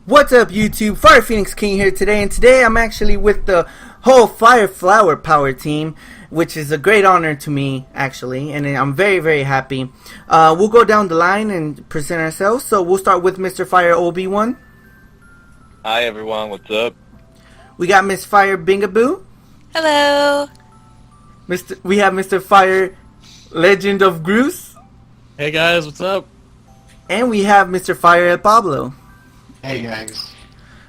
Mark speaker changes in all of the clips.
Speaker 1: What's up, YouTube? FirePhoenixKing here today, and today I'm actually with the whole Fire Flower Power team, which is a great honor to me, actually, and I'm very, very happy. We'll go down the line and present ourselves, so we'll start with Mr. FireObywan.
Speaker 2: Hi, everyone. What's up?
Speaker 1: We got Miss FireBingaxBoo.
Speaker 3: Hello.
Speaker 1: We have Mr. FireLegendofGroose.
Speaker 4: Hey, guys. What's up?
Speaker 1: And we have Mr. FireElPablo.
Speaker 5: Hey guys.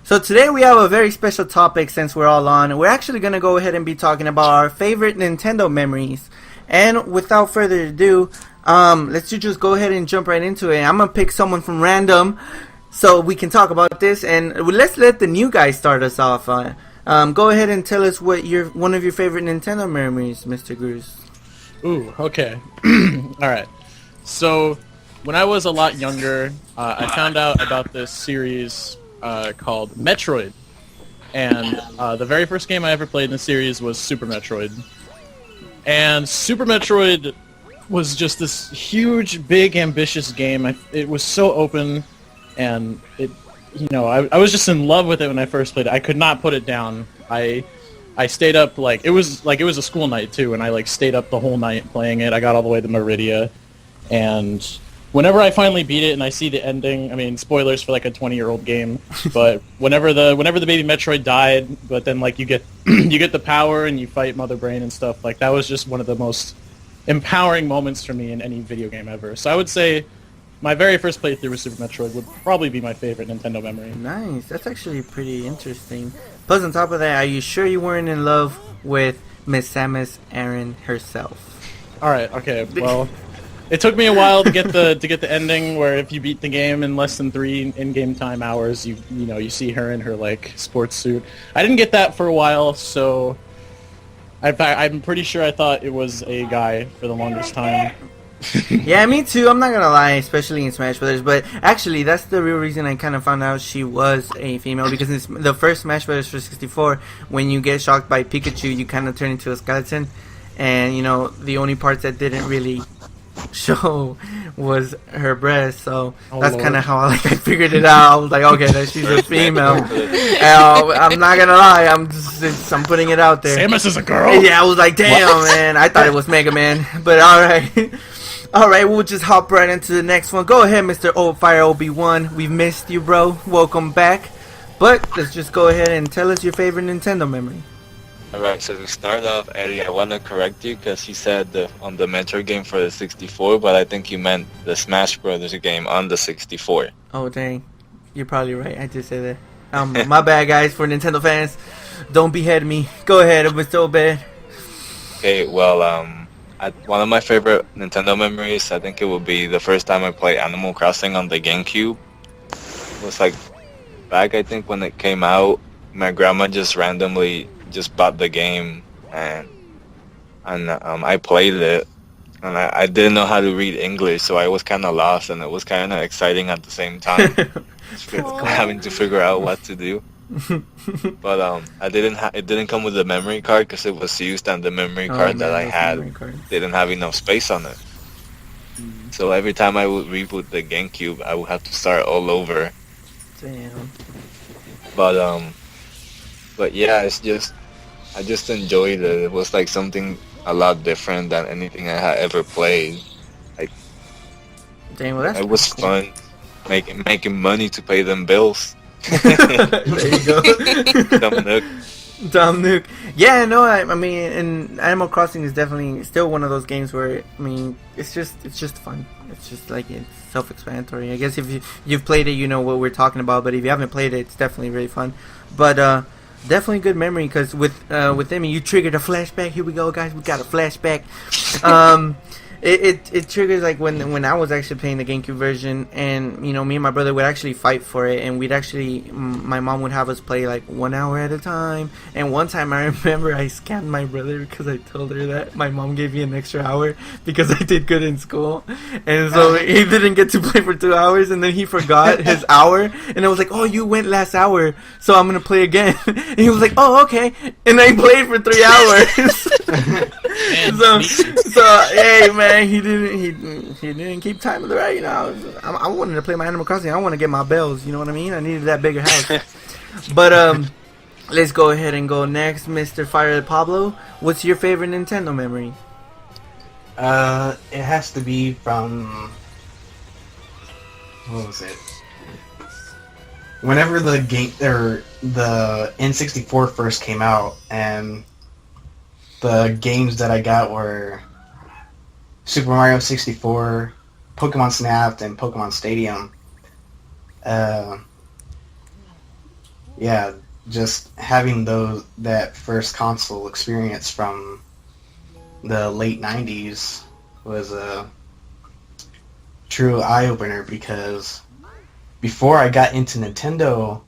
Speaker 1: So today we have a very special topic since we're all on. We're actually going to go ahead and be talking about our favorite Nintendo memories. And without further ado, let's just go ahead and jump right into it. I'm going to pick someone from random so we can talk about this. And let's let the new guy start us off. Go ahead and tell us what one of your favorite Nintendo memories, Mr. Groose.
Speaker 4: Ooh, okay. Alright. So, when I was a lot younger, I found out about this series called Metroid. And the very first game I ever played in the series was Super Metroid. And Super Metroid was just this huge, big, ambitious game. It was so open, and I was just in love with it when I first played it. I could not put it down. I stayed up it was a school night too, and I stayed up the whole night playing it. I got all the way to Meridia, and whenever I finally beat it and I see the ending, I mean, spoilers for a 20-year-old game, but whenever the baby Metroid died, but then you get you get the power and you fight Mother Brain and stuff, that was just one of the most empowering moments for me in any video game ever. So I would say my very first playthrough with Super Metroid would probably be my favorite Nintendo memory.
Speaker 1: Nice. That's actually pretty interesting. Plus, on top of that, are you sure you weren't in love with Miss Samus Aran herself?
Speaker 4: Alright, okay, well, it took me a while to get the ending where if you beat the game in less than 3 in-game time hours, you see her in her sports suit. I didn't get that for a while, so I'm pretty sure I thought it was a guy for the longest time.
Speaker 1: Yeah, me too. I'm not gonna lie, especially in Smash Brothers. But actually, that's the real reason I kind of found out she was a female, because in the first Smash Brothers for 64, when you get shocked by Pikachu, you kind of turn into a skeleton, and the only parts that didn't really show was her breast. So that's kind of how I figured it out. I was like, okay, that she's a female. I'm not gonna lie, I'm putting it out there.
Speaker 4: Samus is a girl.
Speaker 1: Yeah, I was like, damn, man. I thought it was Mega Man, but all right. All right, we'll just hop right into the next one. Go ahead, Mr. FireObywan. We've missed you, bro. Welcome back. But let's just go ahead and tell us your favorite Nintendo memory.
Speaker 2: Alright, so to start off, Eddie, I want to correct you because you said on the Metroid game for the 64, but I think you meant the Smash Brothers game on the 64.
Speaker 1: Oh, dang. You're probably right. I just said that. My bad, guys, for Nintendo fans. Don't behead me. Go ahead, it was so bad.
Speaker 2: Okay, well, one of my favorite Nintendo memories, I think it would be the first time I played Animal Crossing on the GameCube. It was back, I think, when it came out. My grandma just randomly just bought the game, and I played it, and I didn't know how to read English, so I was kind of lost, and it was kind of exciting at the same time, having to figure out what to do. But it didn't come with a memory card because it was used, and the memory card that I had didn't have enough space on it. So every time I would reboot the GameCube, I would have to start all over.
Speaker 1: Damn.
Speaker 2: But yeah, I just enjoyed it. It was something a lot different than anything I had ever played.
Speaker 1: Dang, well,
Speaker 2: it was cool. Fun making money to pay them bills.
Speaker 1: There you go. Dumb Nook. Yeah, no, I mean, and Animal Crossing is definitely still one of those games where, I mean, it's just fun. It's just it's self-explanatory. I guess if you've played it, you know what we're talking about. But if you haven't played it, it's definitely really fun. But definitely good memory, because with them, you triggered a flashback. Here we go, guys. We got a flashback. It triggers when I was actually playing the GameCube version, and me and my brother would actually fight for it, and my mom would have us play 1 hour at a time. And one time I remember I scammed my brother because I told her that my mom gave me an extra hour because I did good in school, and so he didn't get to play for 2 hours, and then he forgot his hour, and I was like, oh, you went last hour, so I'm gonna play again. And he was like, oh, okay, and I played for 3 hours. So hey, man. man, he didn't keep time with the right. You know, I wanted to play my Animal Crossing. I want to get my bells. You know what I mean? I needed that bigger house. But let's go ahead and go next, Mr. FireElPablo. What's your favorite Nintendo memory?
Speaker 3: It has to be from, what was it? Whenever the N64 first came out, and the games that I got were Super Mario 64, Pokemon Snap, and Pokemon Stadium. Yeah, just having that first console experience from the late 90s was a true eye-opener, because before I got into Nintendo,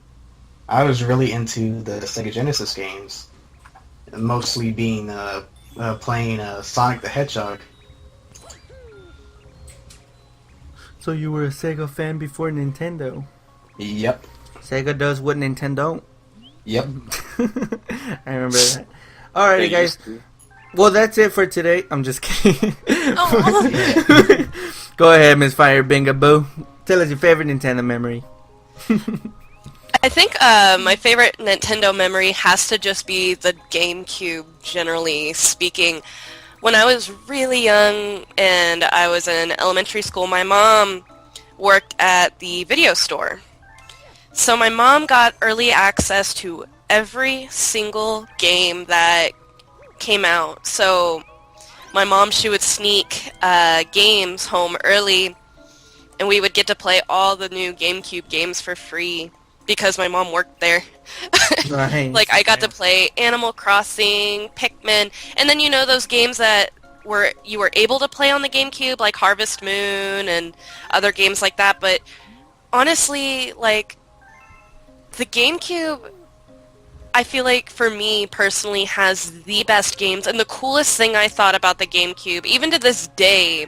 Speaker 3: I was really into the Sega Genesis games, mostly being playing Sonic the Hedgehog.
Speaker 1: So you were a Sega fan before Nintendo?
Speaker 3: Yep.
Speaker 1: Sega does what Nintendo don't.
Speaker 3: Yep.
Speaker 1: I remember that. Alrighty, guys. Well, that's it for today. I'm just kidding. Go ahead, Miss FireBingaxBoo. Tell us your favorite Nintendo memory.
Speaker 5: I think my favorite Nintendo memory has to just be the GameCube, generally speaking. When I was really young and I was in elementary school, my mom worked at the video store. So my mom got early access to every single game that came out. So my mom, she would sneak games home early, and we would get to play all the new GameCube games for free because my mom worked there.
Speaker 1: Right.
Speaker 5: Like, I got to play Animal Crossing, Pikmin, and then, you know, those games that you were able to play on the GameCube, like Harvest Moon and other games like that. But honestly, like, the GameCube, I feel like, for me personally, has the best games. And the coolest thing I thought about the GameCube, even to this day,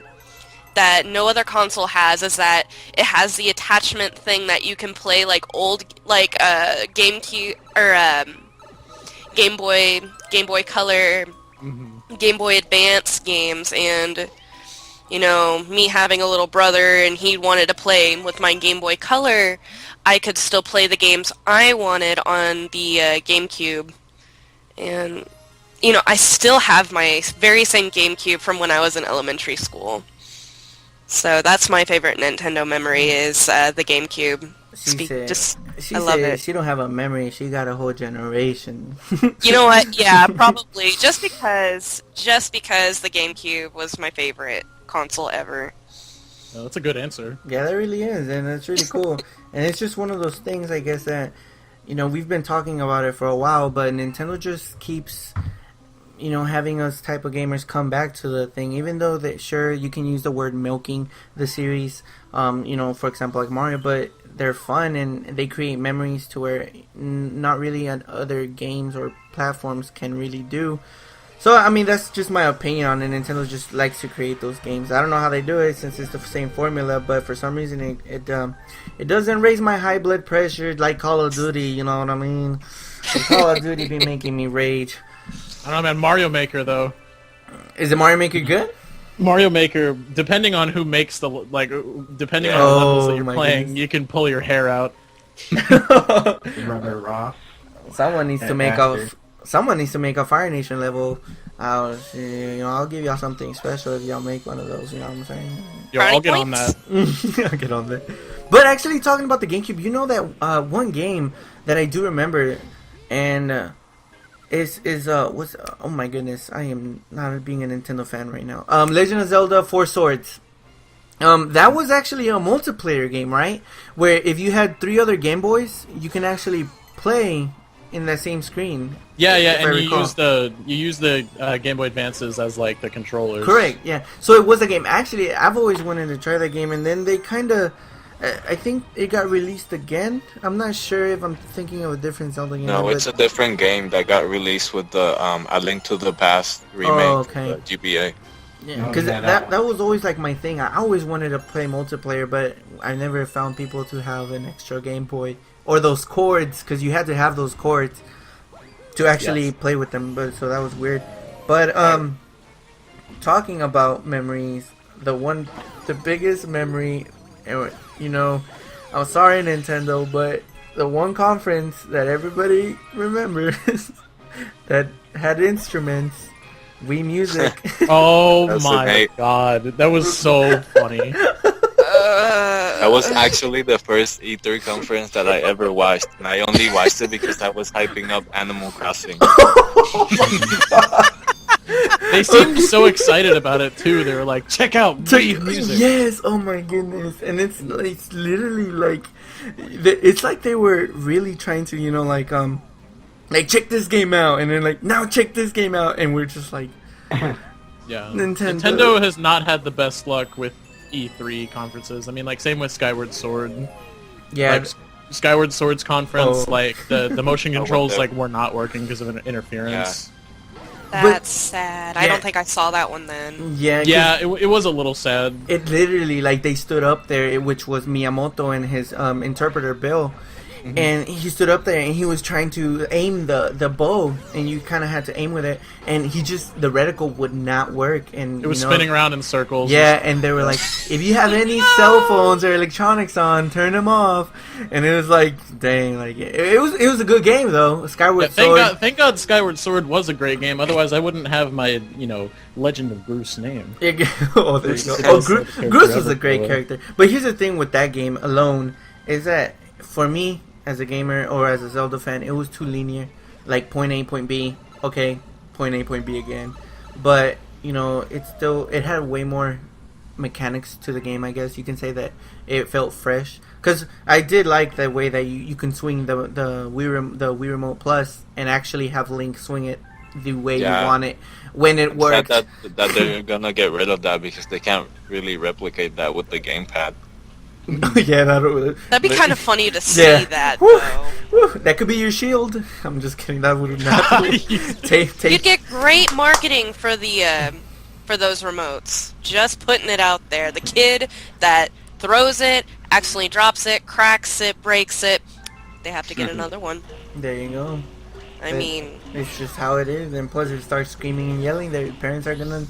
Speaker 5: that no other console has, is that it has the attachment thing that you can play like old, like GameCube or Game Boy Color, Game Boy Advance games. And you know, me having a little brother and he wanted to play with my Game Boy Color, I could still play the games I wanted on the GameCube. And you know, I still have my very same GameCube from when I was in elementary school. So that's my favorite Nintendo memory, is the GameCube.
Speaker 1: She
Speaker 5: I love it.
Speaker 1: She don't have a memory. She got a whole generation.
Speaker 5: You know what? Yeah, probably. Just because the GameCube was my favorite console ever.
Speaker 4: Oh, that's a good answer.
Speaker 1: Yeah, that really is, and it's really cool. And it's just one of those things, I guess, that, you know, we've been talking about it for a while, but Nintendo just keeps, you know, having us type of gamers come back to the thing, even though that, sure, you can use the word milking the series, you know, for example, like Mario, but they're fun and they create memories to where not really other games or platforms can really do. So, I mean, that's just my opinion on it. Nintendo just likes to create those games. I don't know how they do it since it's the same formula, but for some reason it doesn't raise my high blood pressure like Call of Duty, you know what I mean? And Call of Duty be making me rage.
Speaker 4: I don't know, man. Mario Maker, though.
Speaker 1: Is the Mario Maker good?
Speaker 4: Mario Maker, depending on who makes depending on the levels that you're playing,
Speaker 1: goodness.
Speaker 4: you can pull your hair out.
Speaker 3: Rubber Raw.
Speaker 1: Someone needs to make a Fire Nation level. You know, I'll give y'all something special if y'all make one of those. You know what I'm saying?
Speaker 4: Yo, I'll get on that.
Speaker 1: I'll get on that. But actually, talking about the GameCube, you know that one game that I do remember, and what's oh my goodness, I am not being a Nintendo fan right now. Legend of Zelda 4 Swords. That was actually a multiplayer game, right? Where if you had 3 other Game Boys, you can actually play in that same screen.
Speaker 4: Yeah, and you use the Game Boy Advances as like the controllers.
Speaker 1: Correct. Yeah. So it was a game. Actually, I've always wanted to try that game, and then they kind of. I think it got released again. I'm not sure if I'm thinking of a different Zelda game.
Speaker 2: No, it's a different game that got released with the A Link to the Past remake, the GBA.
Speaker 1: Yeah, because that was always like my thing. I always wanted to play multiplayer, but I never found people to have an extra Game Boy or those cords, because you had to have those cords to actually play with them. But so that was weird. But talking about memories, the biggest memory, you know, I'm sorry Nintendo, but the one conference that everybody remembers that had instruments, Wii Music.
Speaker 4: Oh
Speaker 2: That's
Speaker 4: my
Speaker 2: okay.
Speaker 4: god, that was so funny.
Speaker 2: That was actually the first E3 conference that I ever watched, and I only watched it because I was hyping up Animal Crossing.
Speaker 4: They seemed so excited about it too. They were like, "Check out Wii Music."
Speaker 1: Yes, oh my goodness, and it's literally like, it's like they were really trying to, you know, like check this game out, and then like, now check this game out, and we're just like,
Speaker 4: Yeah,
Speaker 1: Nintendo
Speaker 4: has not had the best luck with E3 conferences. I mean, like same with Skyward Sword.
Speaker 1: yeah,
Speaker 4: Like Skyward Sword's conference,
Speaker 1: Oh.
Speaker 4: like the motion controls
Speaker 2: there.
Speaker 4: like were not working because of an interference.
Speaker 5: That's sad. I
Speaker 1: Yeah.
Speaker 5: don't think I saw that one then.
Speaker 1: yeah, 'cause
Speaker 4: Yeah, it was a little sad.
Speaker 1: it literally, like, they stood up there, which was Miyamoto and his interpreter Bill, and he stood up there and he was trying to aim the bow, and you kind of had to aim with it, and the reticle would not work, and
Speaker 4: It was
Speaker 1: you know,
Speaker 4: spinning around in circles.
Speaker 1: Yeah, and they were like, if you have any cell phones or electronics on, turn them off. And it was like, dang, like it was a good game though. Skyward
Speaker 4: Yeah,
Speaker 1: Sword.
Speaker 4: thank God Skyward Sword was a great game. Otherwise, I wouldn't have my, Legend of Groose name.
Speaker 1: Oh, there you go.
Speaker 4: Groose
Speaker 1: Oh,
Speaker 4: is the character
Speaker 1: Groose was a
Speaker 4: ever,
Speaker 1: great
Speaker 4: by the way.
Speaker 1: character. But here's the thing with that game alone is that for me as a gamer or as a Zelda fan, it was too linear. Like point A, point B. Okay, point A, point B again. But it had way more mechanics to the game. I guess you can say that it felt fresh. Because I did like the way that you can swing the Wii Remote Plus and actually have Link swing it the way
Speaker 2: Yeah.
Speaker 1: you want it when it
Speaker 2: Sad
Speaker 1: works.
Speaker 2: that they're gonna get rid of that because they can't really replicate that with the gamepad.
Speaker 1: Yeah,
Speaker 5: That'd be kind of funny to see
Speaker 1: Yeah.
Speaker 5: that,
Speaker 1: Whew.
Speaker 5: though.
Speaker 1: Whew, that could be your shield. I'm just kidding. That would not. Take.
Speaker 5: You'd get great marketing for those remotes. Just putting it out there. The kid that throws it, accidentally drops it, cracks it, breaks it, they have to get another one.
Speaker 1: There you go.
Speaker 5: I mean,
Speaker 1: It's just how it is. And plus, if you start screaming and yelling, their parents are gonna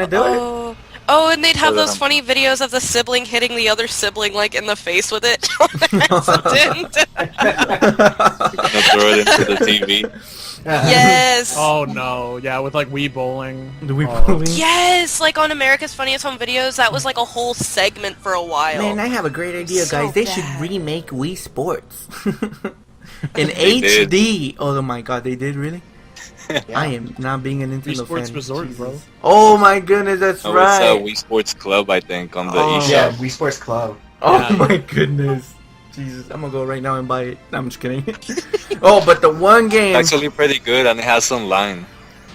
Speaker 1: do it.
Speaker 5: oh, and they'd have
Speaker 2: Well,
Speaker 5: those funny videos of the sibling hitting the other sibling like in the face with it on accident.
Speaker 2: Gonna throw it into the TV.
Speaker 5: Yes.
Speaker 4: Oh no, yeah, with like Wii bowling.
Speaker 1: Do we
Speaker 4: Oh.
Speaker 1: believe?
Speaker 5: Yes, like on America's Funniest Home Videos, that was like a whole segment for a while.
Speaker 1: Man, I have a great idea,
Speaker 5: So
Speaker 1: guys. They should
Speaker 5: bad.
Speaker 1: remake Wii Sports in
Speaker 2: They did.
Speaker 1: HD. Oh my God, they did really?
Speaker 3: Yeah.
Speaker 1: I am not being a Nintendo
Speaker 4: Wii Sports
Speaker 1: fan.
Speaker 4: Resort,
Speaker 1: Jesus.
Speaker 4: bro.
Speaker 1: Oh my goodness, that's
Speaker 2: Oh,
Speaker 1: right.
Speaker 2: it's Wii Sports Club, I think, on the
Speaker 1: Oh.
Speaker 2: eShop.
Speaker 3: Yeah, Wii Sports Club.
Speaker 1: Oh
Speaker 4: Yeah.
Speaker 1: my goodness. Jesus, I'm gonna go right now and buy it. No, I'm just kidding. Oh, but the one game.
Speaker 2: It's actually pretty good, and it has online.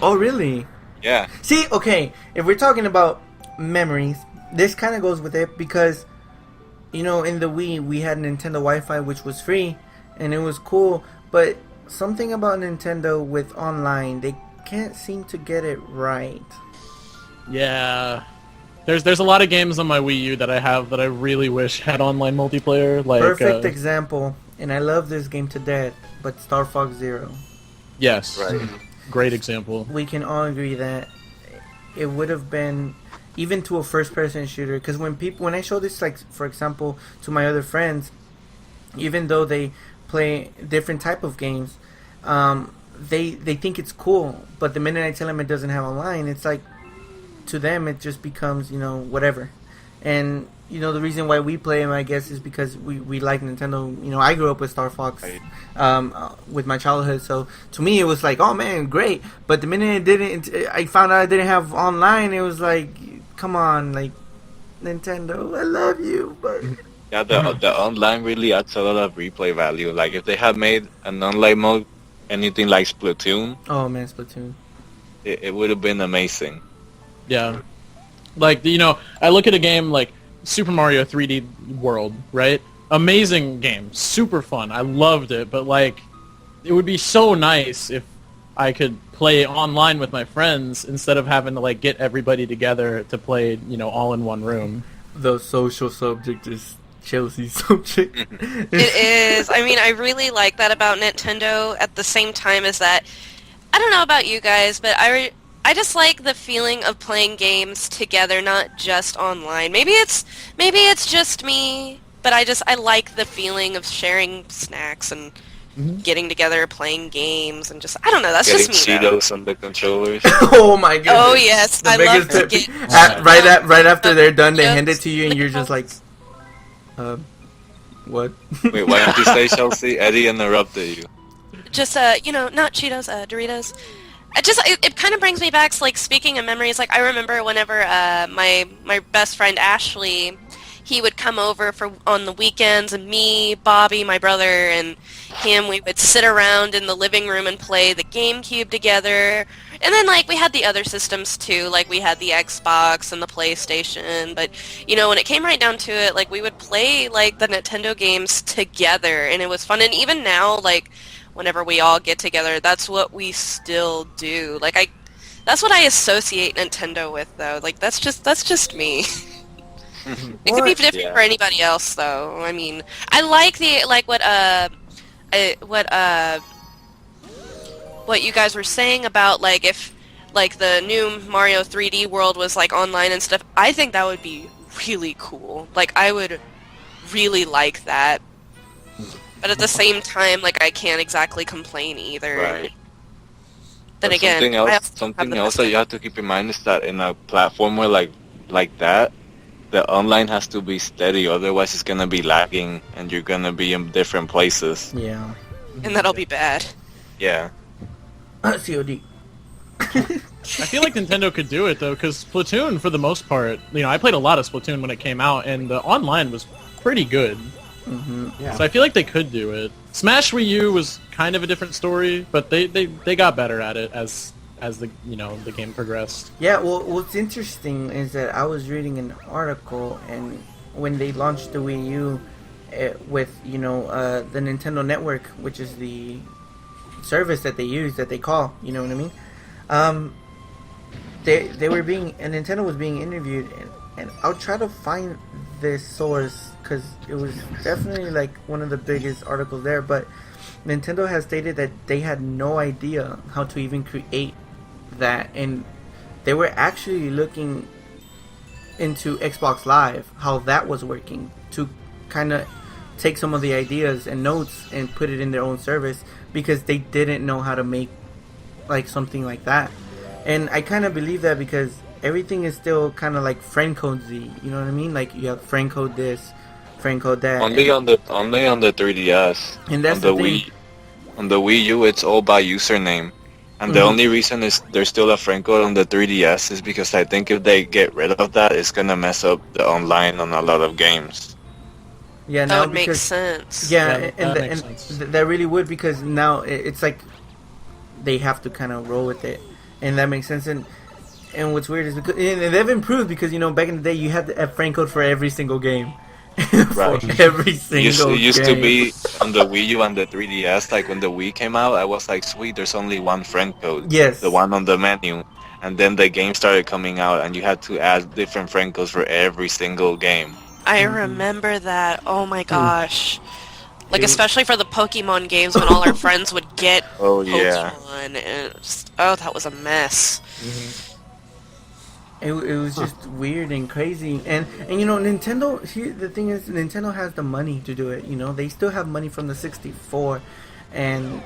Speaker 1: Oh, really?
Speaker 2: Yeah.
Speaker 1: See, okay, if we're talking about memories, this kind of goes with it because, in the Wii, we had Nintendo Wi-Fi, which was free, and it was cool, but something about Nintendo with online, they can't seem to get it right.
Speaker 4: Yeah. There's a lot of games on my Wii U that I have that I really wish had online multiplayer. Like
Speaker 1: Perfect example, and I love this game to death, but Star Fox Zero.
Speaker 4: yes,
Speaker 2: Right.
Speaker 4: great example.
Speaker 1: We can all agree that it would have been, even to a first-person shooter, because when I show this, like, for example, to my other friends, even though they play different type of games, they think it's cool, but the minute I tell them it doesn't have online, it's like, to them it just becomes, whatever. And the reason why we play them, I guess, is because we like Nintendo. I grew up with Star Fox with my childhood, so to me it was like, oh man, great. But the minute I found out I didn't have online, it was like, come on, like, Nintendo, I love you, but
Speaker 2: Yeah, the online really adds a lot of replay value. Like, if they had made an online mode, anything like Splatoon,
Speaker 1: oh man, Splatoon.
Speaker 2: it would have been amazing.
Speaker 4: Yeah. Like, I look at a game like Super Mario 3D World, right? Amazing game. Super fun. I loved it. But, like, it would be so nice if I could play online with my friends instead of having to, like, get everybody together to play, all in one room.
Speaker 1: The social subject is Chelsea's subject.
Speaker 5: It is. I mean, I really like that about Nintendo. At the same time as that, I don't know about you guys, but I I just like the feeling of playing games together, not just online. Maybe it's just me, but I like the feeling of sharing snacks and getting together, playing games, and just I don't know. That's
Speaker 2: Getting
Speaker 5: just me.
Speaker 2: Cheetos on the controllers.
Speaker 1: Oh my goodness.
Speaker 5: Oh yes,
Speaker 1: The
Speaker 5: I love
Speaker 1: biggest
Speaker 5: to
Speaker 1: tip.
Speaker 5: get
Speaker 1: Right after they're done, they
Speaker 5: Cheetos,
Speaker 1: hand it to you, and you're just like,
Speaker 5: Cheetos.
Speaker 1: what?
Speaker 2: Wait, why did you say Chelsea? Eddie interrupted you.
Speaker 5: Just not Cheetos, Doritos. It kind of brings me back to, like, speaking of memories, like I remember whenever my best friend Ashley, he would come over on the weekends, and me, Bobby, my brother, and him, we would sit around in the living room and play the GameCube together. And then, like, we had the other systems too, like we had the Xbox and the PlayStation, but when it came right down to it, like, we would play, like, the Nintendo games together, and it was fun. And even now, like, whenever we all get together, that's what we still do. Like, that's what I associate Nintendo with, though. Like, that's just me. It could be different for anybody else, though. I mean, I like what you guys were saying about, like, if, like, the new Mario 3D World was, like, online and stuff. I think that would be really cool. Like, I would really like that. But at the same time, like, I can't exactly complain either.
Speaker 2: Right.
Speaker 5: Then
Speaker 2: But
Speaker 5: again,
Speaker 2: something else that you have to keep in mind is that in a platform where like that, the online has to be steady, otherwise it's gonna be lagging and you're gonna be in different places.
Speaker 1: Yeah.
Speaker 5: and that'll be bad.
Speaker 2: Yeah.
Speaker 1: COD.
Speaker 4: I feel like Nintendo could do it though, because Splatoon, for the most part, I played a lot of Splatoon when it came out, and the online was pretty good.
Speaker 3: Yeah.
Speaker 4: So I feel like they could do it. Smash Wii U was kind of a different story, but they got better at it as the the game progressed.
Speaker 1: Yeah, well, what's interesting is that I was reading an article, and when they launched the Wii U with the Nintendo Network, which is the service that they use, that they call, you know what I mean? Nintendo was being interviewed, and I'll try to find this source because it was definitely like one of the biggest articles there. But Nintendo has stated that they had no idea how to even create that, and they were actually looking into Xbox Live, how that was working, to kind of take some of the ideas and notes and put it in their own service, because they didn't know how to make like something like that. And I kind of believe that, because everything is still kind of like friend code Z, you know what I mean? Like you have friend code this, friend code that.
Speaker 2: Only on the 3DS.
Speaker 1: And that's
Speaker 2: on
Speaker 1: the
Speaker 2: the
Speaker 1: thing.
Speaker 2: On the Wii U, it's all by username. And the only reason is there's still a friend code on the 3DS is because I think if they get rid of that, it's gonna mess up the online on a lot of games.
Speaker 1: Yeah,
Speaker 5: That
Speaker 1: now
Speaker 5: would make
Speaker 1: because
Speaker 5: sense.
Speaker 1: yeah,
Speaker 4: Yeah, that makes sense.
Speaker 1: that really would, because now it's like they have to kind of roll with it, and that makes sense. And what's weird is because and they've improved, because back in the day you had a friend code for every single game.
Speaker 2: Right.
Speaker 1: For every single
Speaker 2: It used
Speaker 1: game.
Speaker 2: to be on the Wii U and the 3DS, like when the Wii came out, I was like, sweet, there's only one friend code.
Speaker 1: Yes.
Speaker 2: The one on the menu. And then the game started coming out and you had to add different friend codes for every single game.
Speaker 5: I remember that. Oh my gosh. Like, especially for the Pokemon games, when all our friends would get
Speaker 2: Oh, yeah.
Speaker 5: Pokemon. And it was, that was a mess.
Speaker 1: It was just weird and crazy, and Nintendo. Here, the thing is, Nintendo has the money to do it. They still have money from the 64, and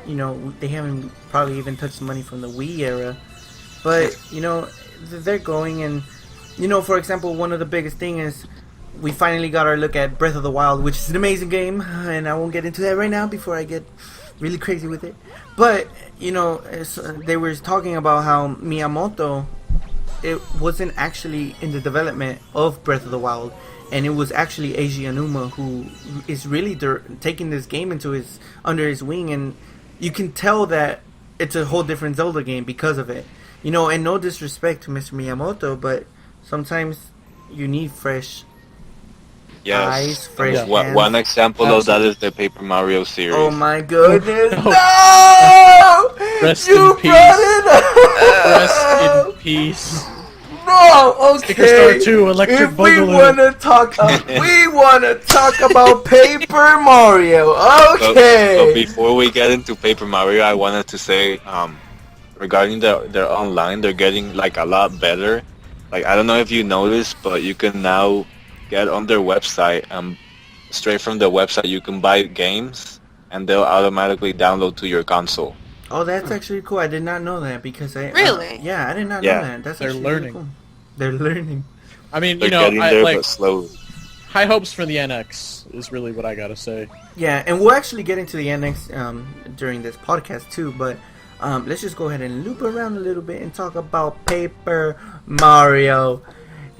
Speaker 1: they haven't probably even touched the money from the Wii era. But they're going, and for example, one of the biggest thing is we finally got our look at Breath of the Wild, which is an amazing game, and I won't get into that right now before I get really crazy with it. But they were talking about how Miyamoto, it wasn't actually in the development of Breath of the Wild, and it was actually Eiji Aonuma who is really taking this game under his wing, and you can tell that it's a whole different Zelda game because of it. And no disrespect to Mr. Miyamoto, but sometimes you need fresh eyes, fresh hands.
Speaker 2: One example of that is the Paper Mario series.
Speaker 1: Oh my goodness!
Speaker 4: No.
Speaker 1: No!
Speaker 4: Rest
Speaker 1: You
Speaker 4: in peace.
Speaker 1: brought it up!
Speaker 4: Rest in peace.
Speaker 1: No,
Speaker 4: Sticker Star
Speaker 1: okay.
Speaker 4: 2, Electric
Speaker 1: If we
Speaker 4: Boogaloo.
Speaker 1: wanna talk about Paper Mario.
Speaker 2: But
Speaker 1: Okay.
Speaker 2: before we get into Paper Mario, I wanted to say, regarding their online, they're getting like a lot better. Like I don't know if you noticed, but you can now get on their website and straight from the website you can buy games and they'll automatically download to your console.
Speaker 1: Oh, that's actually cool. I did not know that because I
Speaker 5: Really?
Speaker 1: yeah, I did not know that. That's
Speaker 4: They're
Speaker 1: actually
Speaker 4: learning.
Speaker 1: Really cool. They're learning.
Speaker 4: I mean,
Speaker 2: They're
Speaker 4: you know,
Speaker 2: getting there,
Speaker 4: like
Speaker 2: but slowly.
Speaker 4: high hopes for the NX is really what I gotta say.
Speaker 1: Yeah, and we'll actually get into the NX during this podcast too, but let's just go ahead and loop around a little bit and talk about Paper Mario.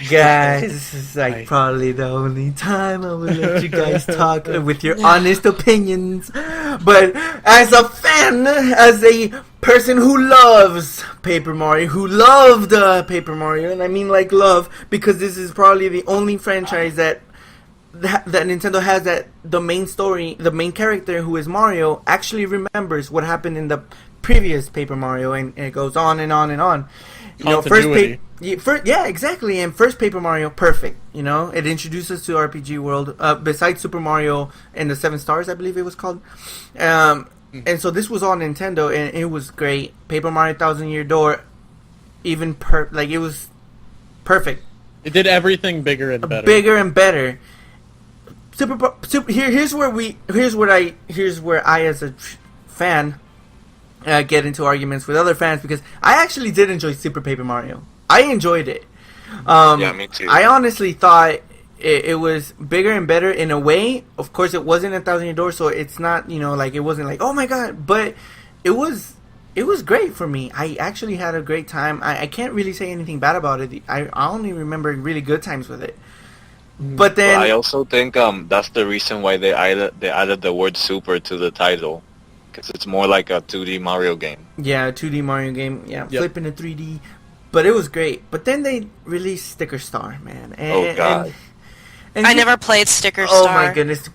Speaker 1: Guys, this is like probably the only time I will let you guys talk with your honest opinions. But as a fan, as a person who loves Paper Mario, who loved Paper Mario, and I mean like love, because this is probably the only franchise that Nintendo has that the main story, the main character who is Mario, actually remembers what happened in the previous Paper Mario, and it goes on and on and on. You know, yeah, exactly. And first Paper Mario, perfect. You know, it introduces us to RPG world. Besides Super Mario and the 7 Stars, I believe it was called. And so this was on Nintendo, and it was great. Paper Mario Thousand Year Door, even it was perfect.
Speaker 4: It did everything bigger and better.
Speaker 1: Bigger and better. Here's where I as a fan get into arguments with other fans, because I actually did enjoy Super Paper Mario. I enjoyed it.
Speaker 2: Yeah, me too.
Speaker 1: I honestly thought it was bigger and better in a way. Of course, it wasn't a Thousand Year Door, so it's not, you know, like it wasn't like, oh my god, but it was great for me. I actually had a great time. I can't really say anything bad about it. I only remember really good times with it. But then
Speaker 2: I also think that's the reason why they added the word super to the title. Because it's more like a 2D Mario game.
Speaker 1: Yeah, a 2D Mario game. Yeah,
Speaker 4: Yep.
Speaker 1: flipping to 3D. But it was great. But then they released Sticker Star, man.
Speaker 2: Oh, God.
Speaker 1: And
Speaker 5: I never played Sticker
Speaker 1: Oh,
Speaker 5: Star.
Speaker 1: my goodness.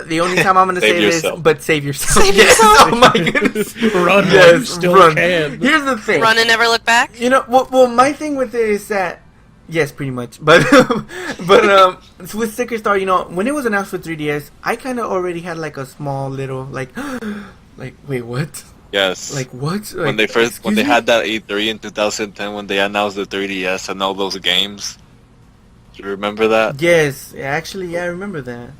Speaker 1: The only time I'm going to
Speaker 2: Save
Speaker 1: say
Speaker 2: yourself.
Speaker 1: this, but save yourself.
Speaker 5: Save
Speaker 1: Yes.
Speaker 5: yourself.
Speaker 1: Oh, my goodness.
Speaker 4: Run,
Speaker 1: Yes,
Speaker 4: you still
Speaker 1: run.
Speaker 4: can.
Speaker 1: Here's the thing.
Speaker 5: Run and never look back?
Speaker 1: You know, well, my thing with it is that, yes, pretty much. But with Sticker Star, you know, when it was announced for 3DS, I kind of already had like a small little like, wait, what?
Speaker 2: Yes.
Speaker 1: Like what?
Speaker 2: When
Speaker 1: Like,
Speaker 2: they
Speaker 1: excuse me?
Speaker 2: had that E3 in 2010, when they announced the 3DS and all those games. Do you remember that?
Speaker 1: Yes, actually, yeah, I remember that.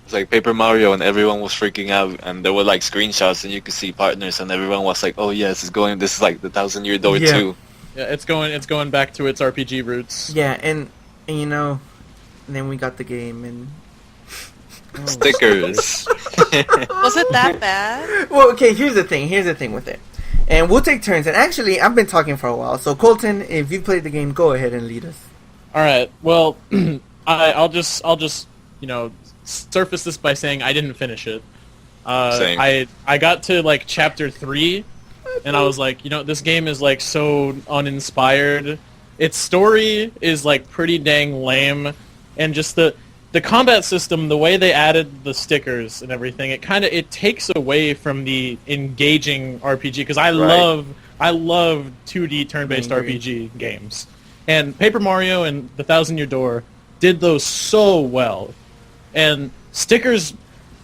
Speaker 2: It's like Paper Mario, and everyone was freaking out, and there were like screenshots, and you could see partners, and everyone was like, "Oh yes, this is like the Thousand Year Door
Speaker 1: Yeah.
Speaker 2: too."
Speaker 4: Yeah, it's going back to its RPG roots.
Speaker 1: Yeah, and you know, and then we got the game, and
Speaker 2: Stickers.
Speaker 5: Was it that bad?
Speaker 1: well, okay. Here's the thing with it, and we'll take turns. And actually, I've been talking for a while, so Colton, if you played the game, go ahead and lead us.
Speaker 4: All right. Well, I'll just you know surface this by saying I didn't finish it.
Speaker 2: Same.
Speaker 4: I got to like chapter 3, and I was like, you know, this game is like so uninspired. Its story is like pretty dang lame, and just the combat system, the way they added the stickers and everything, it takes away from the engaging RPG, because I love 2D turn-based RPG games. And Paper Mario and the Thousand Year Door did those so well. And stickers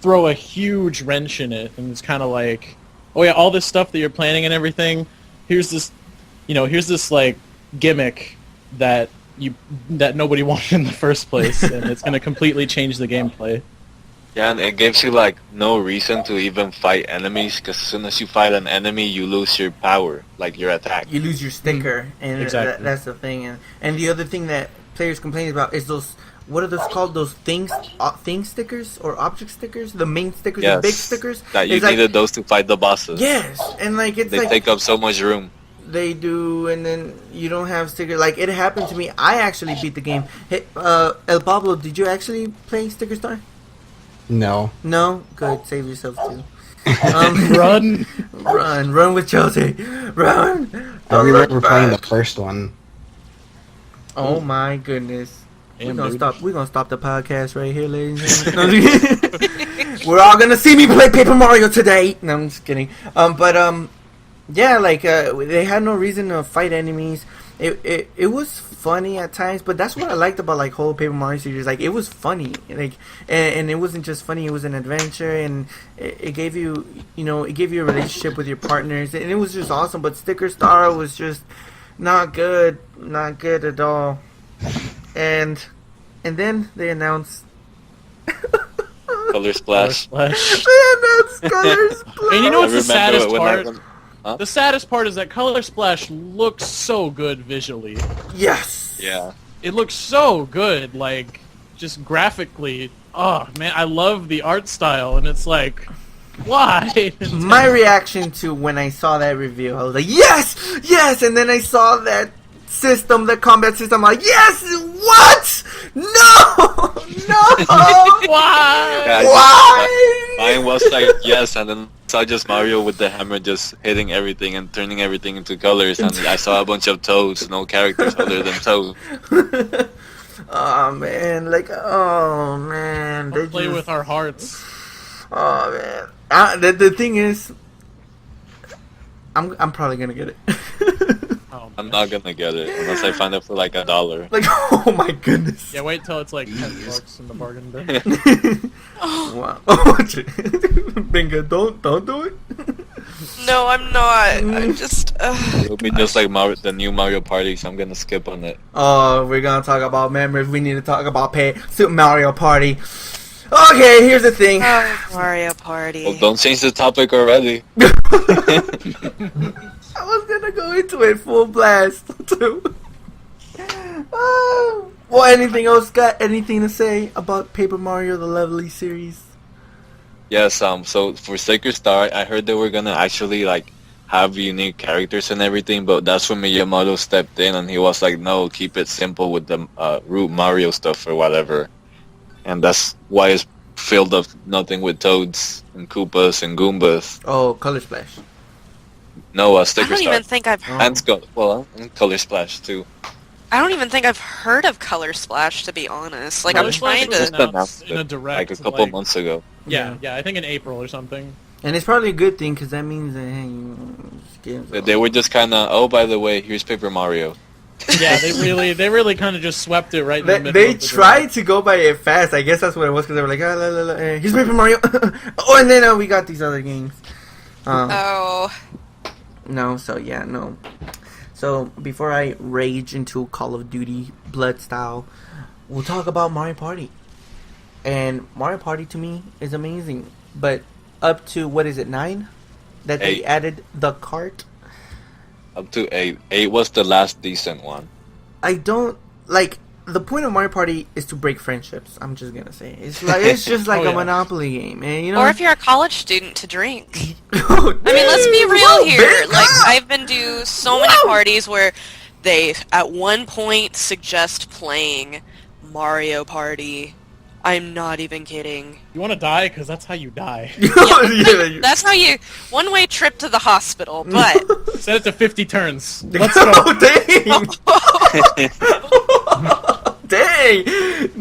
Speaker 4: throw a huge wrench in it, and it's kind of like, oh yeah, all this stuff that you're planning and everything, here's this like gimmick that nobody wanted in the first place, and it's going to completely change the gameplay.
Speaker 2: Yeah, and it gives you like no reason to even fight enemies, because as soon as you fight an enemy, you lose your power, like your attack.
Speaker 1: You lose your sticker, and
Speaker 4: Exactly.
Speaker 1: that's the thing. And the other thing that players complain about is those, what are those called? Those thing stickers or object stickers? The main stickers, the big stickers.
Speaker 2: That you
Speaker 1: It's like-
Speaker 2: needed those to fight the bosses.
Speaker 1: Yes, and like it's
Speaker 2: They
Speaker 1: like
Speaker 2: take up so much room.
Speaker 1: they do, and then you don't have sticker. Like it happened to me. I actually beat the game. Hey, El Pablo, did you actually play Sticker Star?
Speaker 3: No.
Speaker 1: No, good. Save yourself too.
Speaker 4: Run!
Speaker 1: Run with Chelsea. Run.
Speaker 3: I remember playing the first one.
Speaker 1: Oh my goodness.
Speaker 4: Damn,
Speaker 1: We're
Speaker 4: dude.
Speaker 1: gonna stop the podcast right here, ladies and gentlemen. We're all gonna see me play Paper Mario today. No, I'm just kidding. Yeah, like they had no reason to fight enemies. it was funny at times, but that's what I liked about like whole Paper Mario series. Like it was funny, like and it wasn't just funny; it was an adventure, and it gave you, it gave you a relationship with your partners, and it was just awesome. But Sticker Star was just not good at all. And then they announced
Speaker 2: Color Splash.
Speaker 1: they announced Color Splash.
Speaker 4: And you know what's the
Speaker 2: I remember
Speaker 4: saddest
Speaker 2: when
Speaker 4: part?
Speaker 2: Huh?
Speaker 4: The saddest part is that Color Splash looks so good visually.
Speaker 1: Yes.
Speaker 2: Yeah.
Speaker 4: It looks so good, like, just graphically. Oh, man, I love the art style, and it's like, why?
Speaker 1: My reaction to when I saw that review, I was like, yes, and then I saw that system, the combat system, I'm like, yes, what? No.
Speaker 4: Why?
Speaker 2: Yeah,
Speaker 1: Why?
Speaker 2: Mine was like yes, and then I saw just Mario with the hammer just hitting everything and turning everything into colors, and I saw a bunch of toads, no characters other than Toad.
Speaker 1: Oh man,
Speaker 4: Don't play with our hearts.
Speaker 1: Oh man, the thing is, I'm probably gonna get it.
Speaker 4: Oh,
Speaker 2: I'm not gonna get it unless I find it for like $1.
Speaker 1: Like, oh my goodness.
Speaker 4: yeah, wait till it's like $10 in the bargain bin.
Speaker 1: Wow. Bingo, don't do it.
Speaker 5: No, I'm not. I'm just.
Speaker 2: It'll be just like the new Mario Party, so I'm gonna skip on it.
Speaker 1: Oh, we're gonna talk about memories. We need to talk about Super Mario Party. Okay, here's the thing.
Speaker 5: Oh, Mario Party.
Speaker 2: Well, don't change the topic already.
Speaker 1: I was gonna go into it full blast too. Well, anything else? Got anything to say about Paper Mario: The Lovely series?
Speaker 2: Yes. So for Sticker Star, I heard they were gonna actually like have unique characters and everything, but that's when Miyamoto stepped in and he was like, "No, keep it simple with the root Mario stuff or whatever." And that's why it's filled up nothing with Toads and Koopas and Goombas.
Speaker 1: Oh, Color Splash.
Speaker 2: No,
Speaker 5: I
Speaker 2: Sticker
Speaker 5: don't
Speaker 2: Star.
Speaker 5: even think I've.
Speaker 2: And and Color Splash too.
Speaker 5: I don't even think I've heard of Color Splash, to be honest. Like,
Speaker 4: Color
Speaker 5: I'm
Speaker 4: Splash
Speaker 5: trying
Speaker 4: was
Speaker 5: to.
Speaker 2: Just announced
Speaker 4: announced in a
Speaker 2: it,
Speaker 4: direct,
Speaker 2: like a couple months ago.
Speaker 4: Yeah, I think in April or something.
Speaker 1: And it's probably a good thing because that means that hey,
Speaker 2: They were just kind of, oh, by the way, here's Paper Mario.
Speaker 4: Yeah, they really kind of just swept it right in the middle.
Speaker 1: They
Speaker 4: of the
Speaker 1: tried to go by it fast. I guess that's what it was because they were like, here's Paper Mario. Oh, and then we got these other games.
Speaker 5: Oh.
Speaker 1: No, so yeah, no. So before I rage into Call of Duty Blood style, we'll talk about Mario Party. And Mario Party to me is amazing, but up to what is it 9 that they
Speaker 2: 8.
Speaker 1: added the cart.
Speaker 2: Up to 8. 8 was the last decent one.
Speaker 1: I don't like the point of Mario Party is to break friendships. I'm just gonna say it's just like
Speaker 4: Oh,
Speaker 1: a
Speaker 4: yeah.
Speaker 1: Monopoly game, and you know.
Speaker 5: Or if you're a college student, to drink.
Speaker 1: Oh,
Speaker 5: I mean, let's be
Speaker 1: dang,
Speaker 5: real
Speaker 1: whoa,
Speaker 5: here.
Speaker 1: big
Speaker 5: Like,
Speaker 1: up.
Speaker 5: I've been to so many parties where they, at one point, suggest playing Mario Party. I'm not even kidding.
Speaker 4: You want to die? Because that's how you die.
Speaker 1: Yeah,
Speaker 5: That's how you... One-way trip to the hospital, but...
Speaker 4: Set it to 50 turns. Let's go.
Speaker 1: Oh, dang!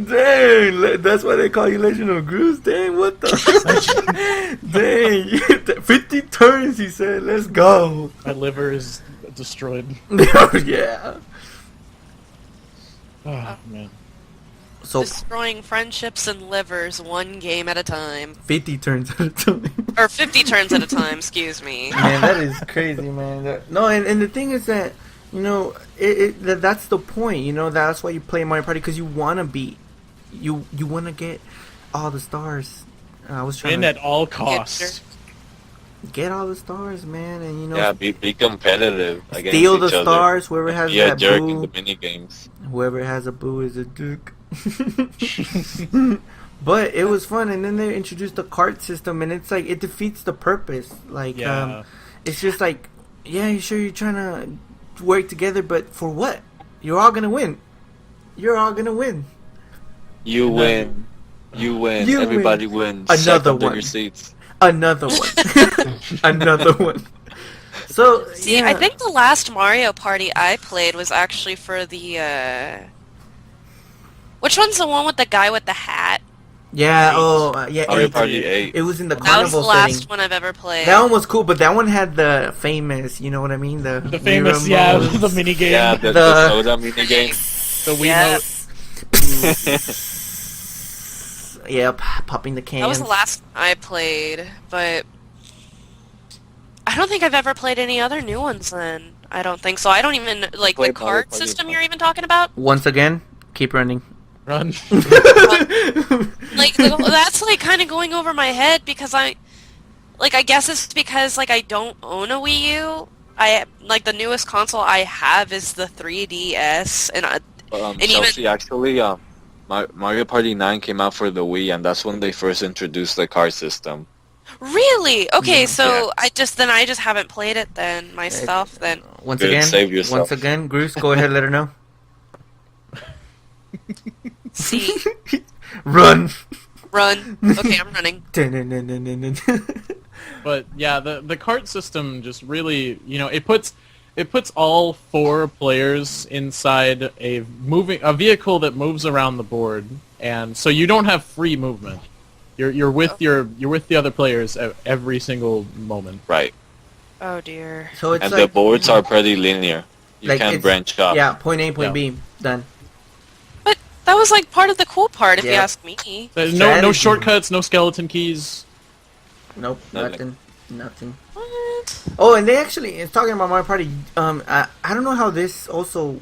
Speaker 1: Dang! That's why they call you LegendofGroose. Dang! What the? Dang! 50 turns, he said. Let's go.
Speaker 4: My liver is destroyed.
Speaker 1: Yeah.
Speaker 4: Oh, man.
Speaker 1: So
Speaker 5: Destroying friendships and livers one game at a time.
Speaker 1: 50 turns at a time.
Speaker 5: Or 50 turns at a time, excuse me.
Speaker 1: Man, that is crazy, man. No, and the thing is that, you know, that's the point. You know, that's why you play Mario Party, because you want to beat. You want to get all the stars. I was trying
Speaker 4: And
Speaker 1: to
Speaker 4: at all costs.
Speaker 1: get all the stars, man, and you know,
Speaker 2: Yeah, be competitive against
Speaker 1: steal
Speaker 2: each
Speaker 1: the
Speaker 2: other.
Speaker 1: stars. Whoever has
Speaker 2: Be a
Speaker 1: that
Speaker 2: jerk in
Speaker 1: boo,
Speaker 2: the mini games.
Speaker 1: whoever has a boo is a dick. But it was fun, and then they introduced the cart system, and it's like it defeats the purpose. Like,
Speaker 4: Yeah.
Speaker 1: it's just like, yeah, sure, you're trying to work together, but for what? You're all gonna win. You're all gonna win.
Speaker 2: You win. You win.
Speaker 1: You
Speaker 2: Everybody wins.
Speaker 1: Another
Speaker 2: Check under
Speaker 1: one.
Speaker 2: your seats.
Speaker 1: Another one. Another one. So
Speaker 5: See,
Speaker 1: yeah.
Speaker 5: I think the last Mario Party I played was actually for the, Which one's the one with the guy with the hat?
Speaker 1: Yeah.
Speaker 4: Eight.
Speaker 1: Yeah.
Speaker 2: Mario
Speaker 1: 8.
Speaker 2: Party 8.
Speaker 1: It was in the
Speaker 5: That was the
Speaker 1: carnival
Speaker 5: last
Speaker 1: setting.
Speaker 5: one I've ever played.
Speaker 1: That one was cool, but that one had the famous, you know what I mean? The
Speaker 4: famous,
Speaker 1: remotes.
Speaker 4: the mini game,
Speaker 2: Yeah, the soda mini game.
Speaker 4: the
Speaker 5: Yeah.
Speaker 4: Wiimote.
Speaker 1: Yep, popping the cans.
Speaker 5: That was the last I played, but I don't think I've ever played any other new ones then. I don't think so. I don't even, like, the
Speaker 2: Played Mario
Speaker 5: card
Speaker 2: Party
Speaker 5: system
Speaker 2: one.
Speaker 5: you're even talking about?
Speaker 1: Once again, keep running.
Speaker 4: Run.
Speaker 5: Like, that's, like, kind of going over my head because I guess it's because, like, I don't own a Wii U. Like, the newest console I have is the 3DS, and
Speaker 2: Chelsea, actually, Mario Party 9 came out for the Wii, and that's when they first introduced the card system.
Speaker 5: Really? Okay, so
Speaker 2: Yeah.
Speaker 5: I just haven't played it then myself then.
Speaker 1: Once
Speaker 2: Good, save yourself.
Speaker 1: Groose, go ahead, let her know.
Speaker 5: See,
Speaker 1: Run.
Speaker 5: run. Okay, I'm running.
Speaker 4: But yeah, the cart system just really, it puts all 4 players inside a vehicle that moves around the board, and so you don't have free movement. You're with the other players at every single moment.
Speaker 2: Right.
Speaker 5: Oh dear.
Speaker 1: So it's
Speaker 2: And
Speaker 1: like,
Speaker 2: the boards are pretty linear. You
Speaker 1: like
Speaker 2: can't
Speaker 1: it's-
Speaker 2: branch off.
Speaker 1: Yeah, point A, point
Speaker 4: Yeah.
Speaker 1: B, done.
Speaker 5: That was like part of the cool part, if you
Speaker 1: Yeah.
Speaker 5: ask me.
Speaker 4: There's no
Speaker 1: Strategy.
Speaker 4: shortcuts, no skeleton keys.
Speaker 1: Nope,
Speaker 2: Nothing.
Speaker 1: nothing.
Speaker 5: What?
Speaker 1: Oh, and they actually, it's talking about Mario Party. I don't know how this also,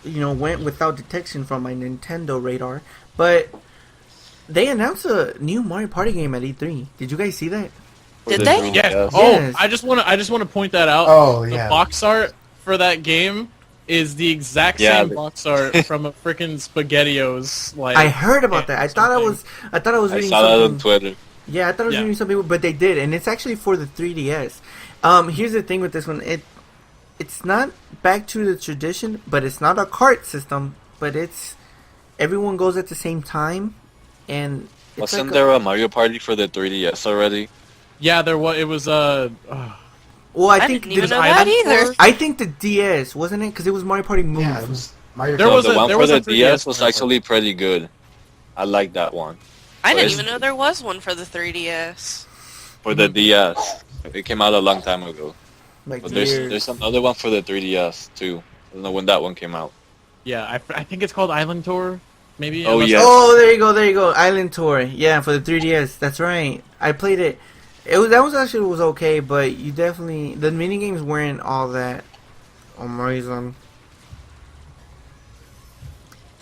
Speaker 1: went without detection from my Nintendo radar, but they announced a new Mario Party game at E3. Did you guys see that?
Speaker 2: For
Speaker 5: Did
Speaker 2: the
Speaker 5: they?
Speaker 2: Dream-
Speaker 4: Yeah.
Speaker 2: yes.
Speaker 4: Oh,
Speaker 1: Yes.
Speaker 4: I just want to point that out.
Speaker 3: Oh,
Speaker 4: The
Speaker 3: yeah.
Speaker 4: box art for that game is the exact
Speaker 2: Yeah,
Speaker 4: same
Speaker 2: the-
Speaker 4: box art from a freaking SpaghettiOs. Like
Speaker 1: I heard about that. I thought I was
Speaker 2: I
Speaker 1: reading
Speaker 2: saw that on
Speaker 1: something.
Speaker 2: Twitter.
Speaker 1: Yeah, I thought I was
Speaker 4: Yeah.
Speaker 1: reading something, but they did, and it's actually for the 3DS. Here's the thing with this one: it's not back to the tradition, but it's not a cart system, but it's everyone goes at the same time, and it's
Speaker 2: Wasn't
Speaker 1: like
Speaker 2: there a Mario Party for the 3DS already?
Speaker 4: Yeah, there was. It was
Speaker 1: well,
Speaker 5: I
Speaker 1: I think
Speaker 5: didn't even
Speaker 1: the-
Speaker 5: know that either.
Speaker 1: I think the DS wasn't it because it was Mario Party Move.
Speaker 3: Yeah, it was Mario
Speaker 4: There
Speaker 2: No,
Speaker 4: was
Speaker 2: the
Speaker 4: a-
Speaker 2: one
Speaker 4: there
Speaker 2: for
Speaker 4: was
Speaker 2: the
Speaker 4: a 3DS
Speaker 2: DS was
Speaker 4: one.
Speaker 2: actually pretty good. I like that one.
Speaker 5: I didn't
Speaker 2: Where's-
Speaker 5: even know there was one for the 3DS.
Speaker 2: For the DS. It came out a long time ago.
Speaker 1: Like
Speaker 2: But
Speaker 1: years.
Speaker 2: there's another one for the 3DS too. I don't know when that one came out.
Speaker 4: yeah. I think it's called Island Tour. Maybe.
Speaker 2: Oh,
Speaker 4: Unless-
Speaker 2: yeah.
Speaker 1: Oh, there you go. Island Tour. Yeah, for the 3DS. That's right. I played it. That was actually okay, but you definitely the mini games weren't all that amazing.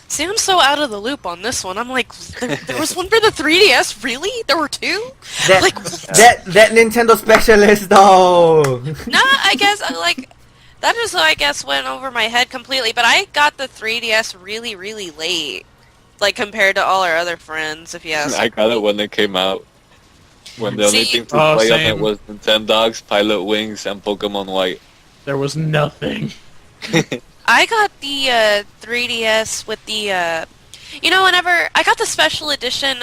Speaker 5: See, I'm so out of the loop on this one. I'm like, there was one for the 3DS? Really? There were two?
Speaker 1: That
Speaker 5: Like, what?
Speaker 1: that Nintendo specialist though.
Speaker 5: Nah, I guess, that just, I guess, went over my head completely. But I got the 3DS really, really late. Like, compared to all our other friends, if you ask
Speaker 2: I got it when it came out. When the only
Speaker 5: See-
Speaker 2: thing to
Speaker 4: Oh,
Speaker 2: play on it
Speaker 4: same.
Speaker 2: was Nintendogs, Pilot Wings, and Pokemon White.
Speaker 4: There was nothing.
Speaker 5: I got the 3DS with the, whenever I got the special edition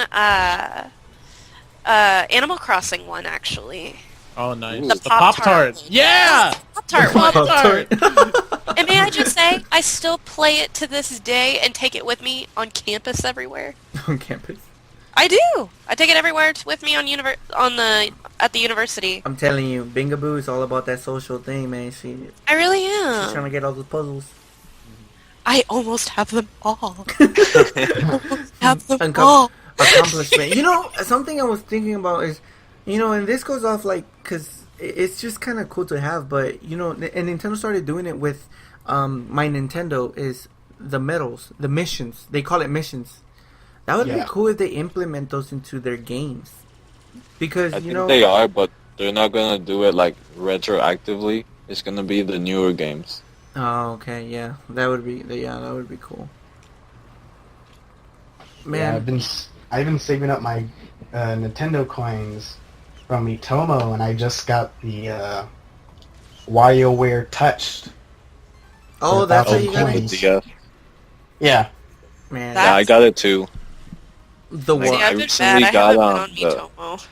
Speaker 5: Animal Crossing one, actually.
Speaker 4: Oh, nice.
Speaker 2: Ooh.
Speaker 4: The Pop-Tart. Yeah!
Speaker 5: Pop-Tart one.
Speaker 4: Pop-Tart!
Speaker 5: And may I just say, I still play it to this day and take it with me on campus everywhere.
Speaker 1: On campus.
Speaker 5: I do. I take it everywhere with me at the university.
Speaker 1: I'm telling you, Bingaboo is all about that social thing, man. She's
Speaker 5: I really
Speaker 1: trying
Speaker 5: am.
Speaker 1: to get all those puzzles.
Speaker 5: I almost have them all. Almost have them
Speaker 1: Uncom-
Speaker 5: all.
Speaker 1: Accomplishment. Something I was thinking about is, and this goes off like, because it's just kind of cool to have, but, and Nintendo started doing it with My Nintendo is the medals, the missions. They call it missions. That would be
Speaker 3: Yeah.
Speaker 1: cool if they implement those into their games. Because,
Speaker 2: I think they are, but they're not gonna do it like retroactively. It's gonna be the newer games.
Speaker 1: Oh, okay, yeah. That would be cool.
Speaker 3: Yeah,
Speaker 1: Man,
Speaker 3: I've been saving up my Nintendo coins from Itomo, and I just got the WarioWare Touched.
Speaker 1: oh, that's how you
Speaker 3: Oh,
Speaker 1: got
Speaker 2: the
Speaker 1: it?
Speaker 3: coins.
Speaker 2: DS.
Speaker 3: Yeah,
Speaker 1: Man,
Speaker 5: That-
Speaker 2: Yeah, I got it too.
Speaker 1: the
Speaker 2: Like,
Speaker 5: See,
Speaker 1: war.
Speaker 2: I
Speaker 5: I've been
Speaker 2: recently
Speaker 5: bad. I
Speaker 2: got
Speaker 5: haven't
Speaker 2: on
Speaker 5: been on Miitomo.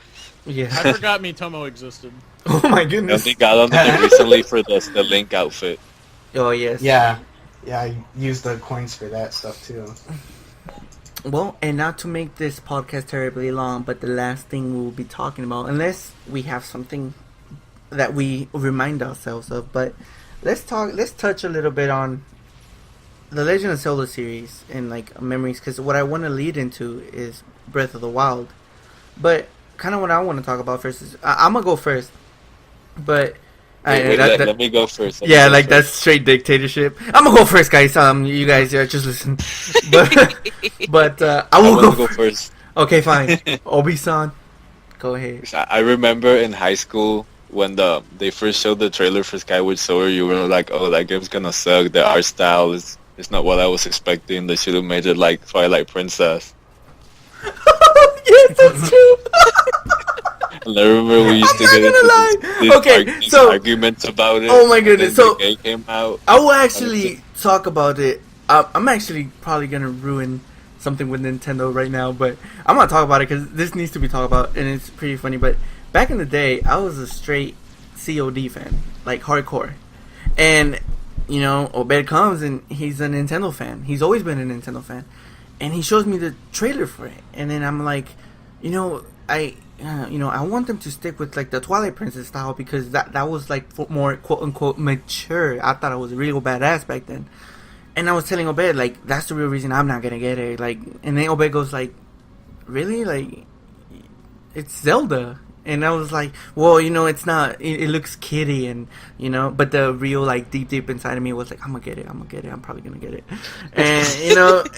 Speaker 1: Yeah.
Speaker 4: I forgot Miitomo existed.
Speaker 1: Oh my
Speaker 2: I
Speaker 1: goodness.
Speaker 2: only got on it recently for the Link outfit.
Speaker 1: Oh, yes.
Speaker 3: yeah. I used the coins for that stuff too.
Speaker 1: Well, and not to make this podcast terribly long, but the last thing we'll be talking about, unless we have something that we remind ourselves of, but let's touch a little bit on the Legend of Zelda series and like memories, because what I want to lead into is Breath of the Wild. But kind of what I want to talk about first is I'm gonna go first, but
Speaker 2: let me go first.
Speaker 1: That's straight dictatorship. I'm gonna go first, guys. You guys just listen. But I will
Speaker 2: go first.
Speaker 1: Okay, fine. Obi-san, go ahead.
Speaker 2: I remember in high school when they first showed the trailer for Skyward Sword, you were like, "Oh, that game's gonna suck. The art style is not what I was expecting. They should have made it like Twilight Princess."
Speaker 1: Yes, that's true.
Speaker 2: And I remember we used to get into these arguments about it.
Speaker 1: Oh my goodness! So
Speaker 2: the game came out.
Speaker 1: I will actually talk about it. I'm actually probably gonna ruin something with Nintendo right now, but I'm gonna talk about it because this needs to be talked about, and it's pretty funny. But back in the day, I was a straight COD fan, like hardcore, and you know, Obed comes and he's a Nintendo fan. He's always been a Nintendo fan, and he shows me the trailer for it, and then I'm like, I want them to stick with like the Twilight Princess style because that was like more quote unquote mature. I thought it was real badass back then, and I was telling Obed like that's the real reason I'm not gonna get it. Like, and then Obed goes like, really? Like, it's Zelda. And I was like, well, it's not. It looks kiddie, and but the real like deep inside of me was like, I'm gonna get it. I'm probably gonna get it. And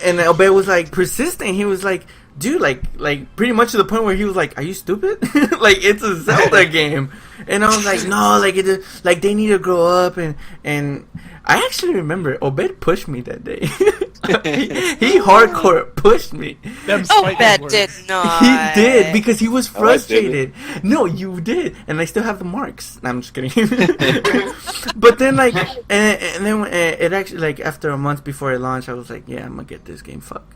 Speaker 1: and Obey was like persistent. He was like, dude, like pretty much to the point where he was like, are you stupid? Like, it's a Zelda game. And I was like, no, like they need to grow up. And I actually remember Obed pushed me that day. he hardcore pushed me.
Speaker 5: Obed did not.
Speaker 1: He did because he was frustrated. No, you did, and I still have the marks. No, I'm just kidding. But then, like, and then it actually, like, after a month before it launched, I was like, yeah, I'm gonna get this game. Fuck.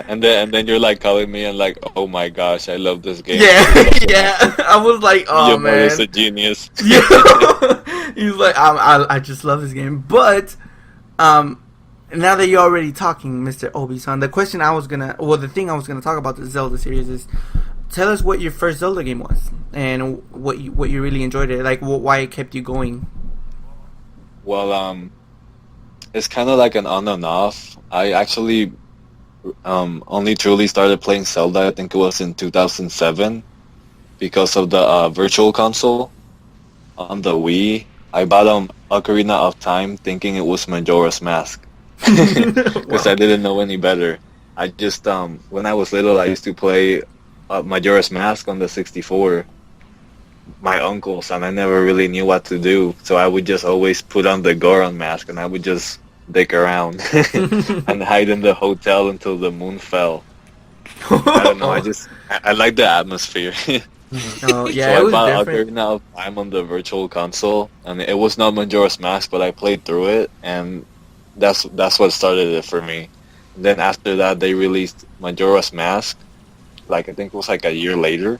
Speaker 2: and then you're like calling me and like, oh my gosh, I love this game.
Speaker 1: Yeah. I was like, oh man,
Speaker 2: you're a genius.
Speaker 1: Yeah. He's like, I just love this game. But now that you're already talking, Mr. Obi-san, the thing I was gonna talk about the Zelda series is, tell us what your first Zelda game was and what you really enjoyed it, like why it kept you going.
Speaker 2: Well, it's kind of like an on and off. I actually only truly started playing Zelda, I think it was in 2007, because of the Virtual Console on the Wii. I bought Ocarina of Time thinking it was Majora's Mask because I didn't know any better. I just when I was little, I used to play Majora's Mask on the 64. My uncles, and I never really knew what to do, so I would just always put on the Goron mask and I would just dick around and hide in the hotel until the moon fell. I don't know, I like the atmosphere.
Speaker 1: Oh yeah,
Speaker 2: so
Speaker 1: it was
Speaker 2: I bought
Speaker 1: different.
Speaker 2: Ocarina of Time on the Virtual Console, and it was not Majora's Mask, but I played through it, and that's what started it for me. And then after that, they released Majora's Mask, like I think it was like a year later,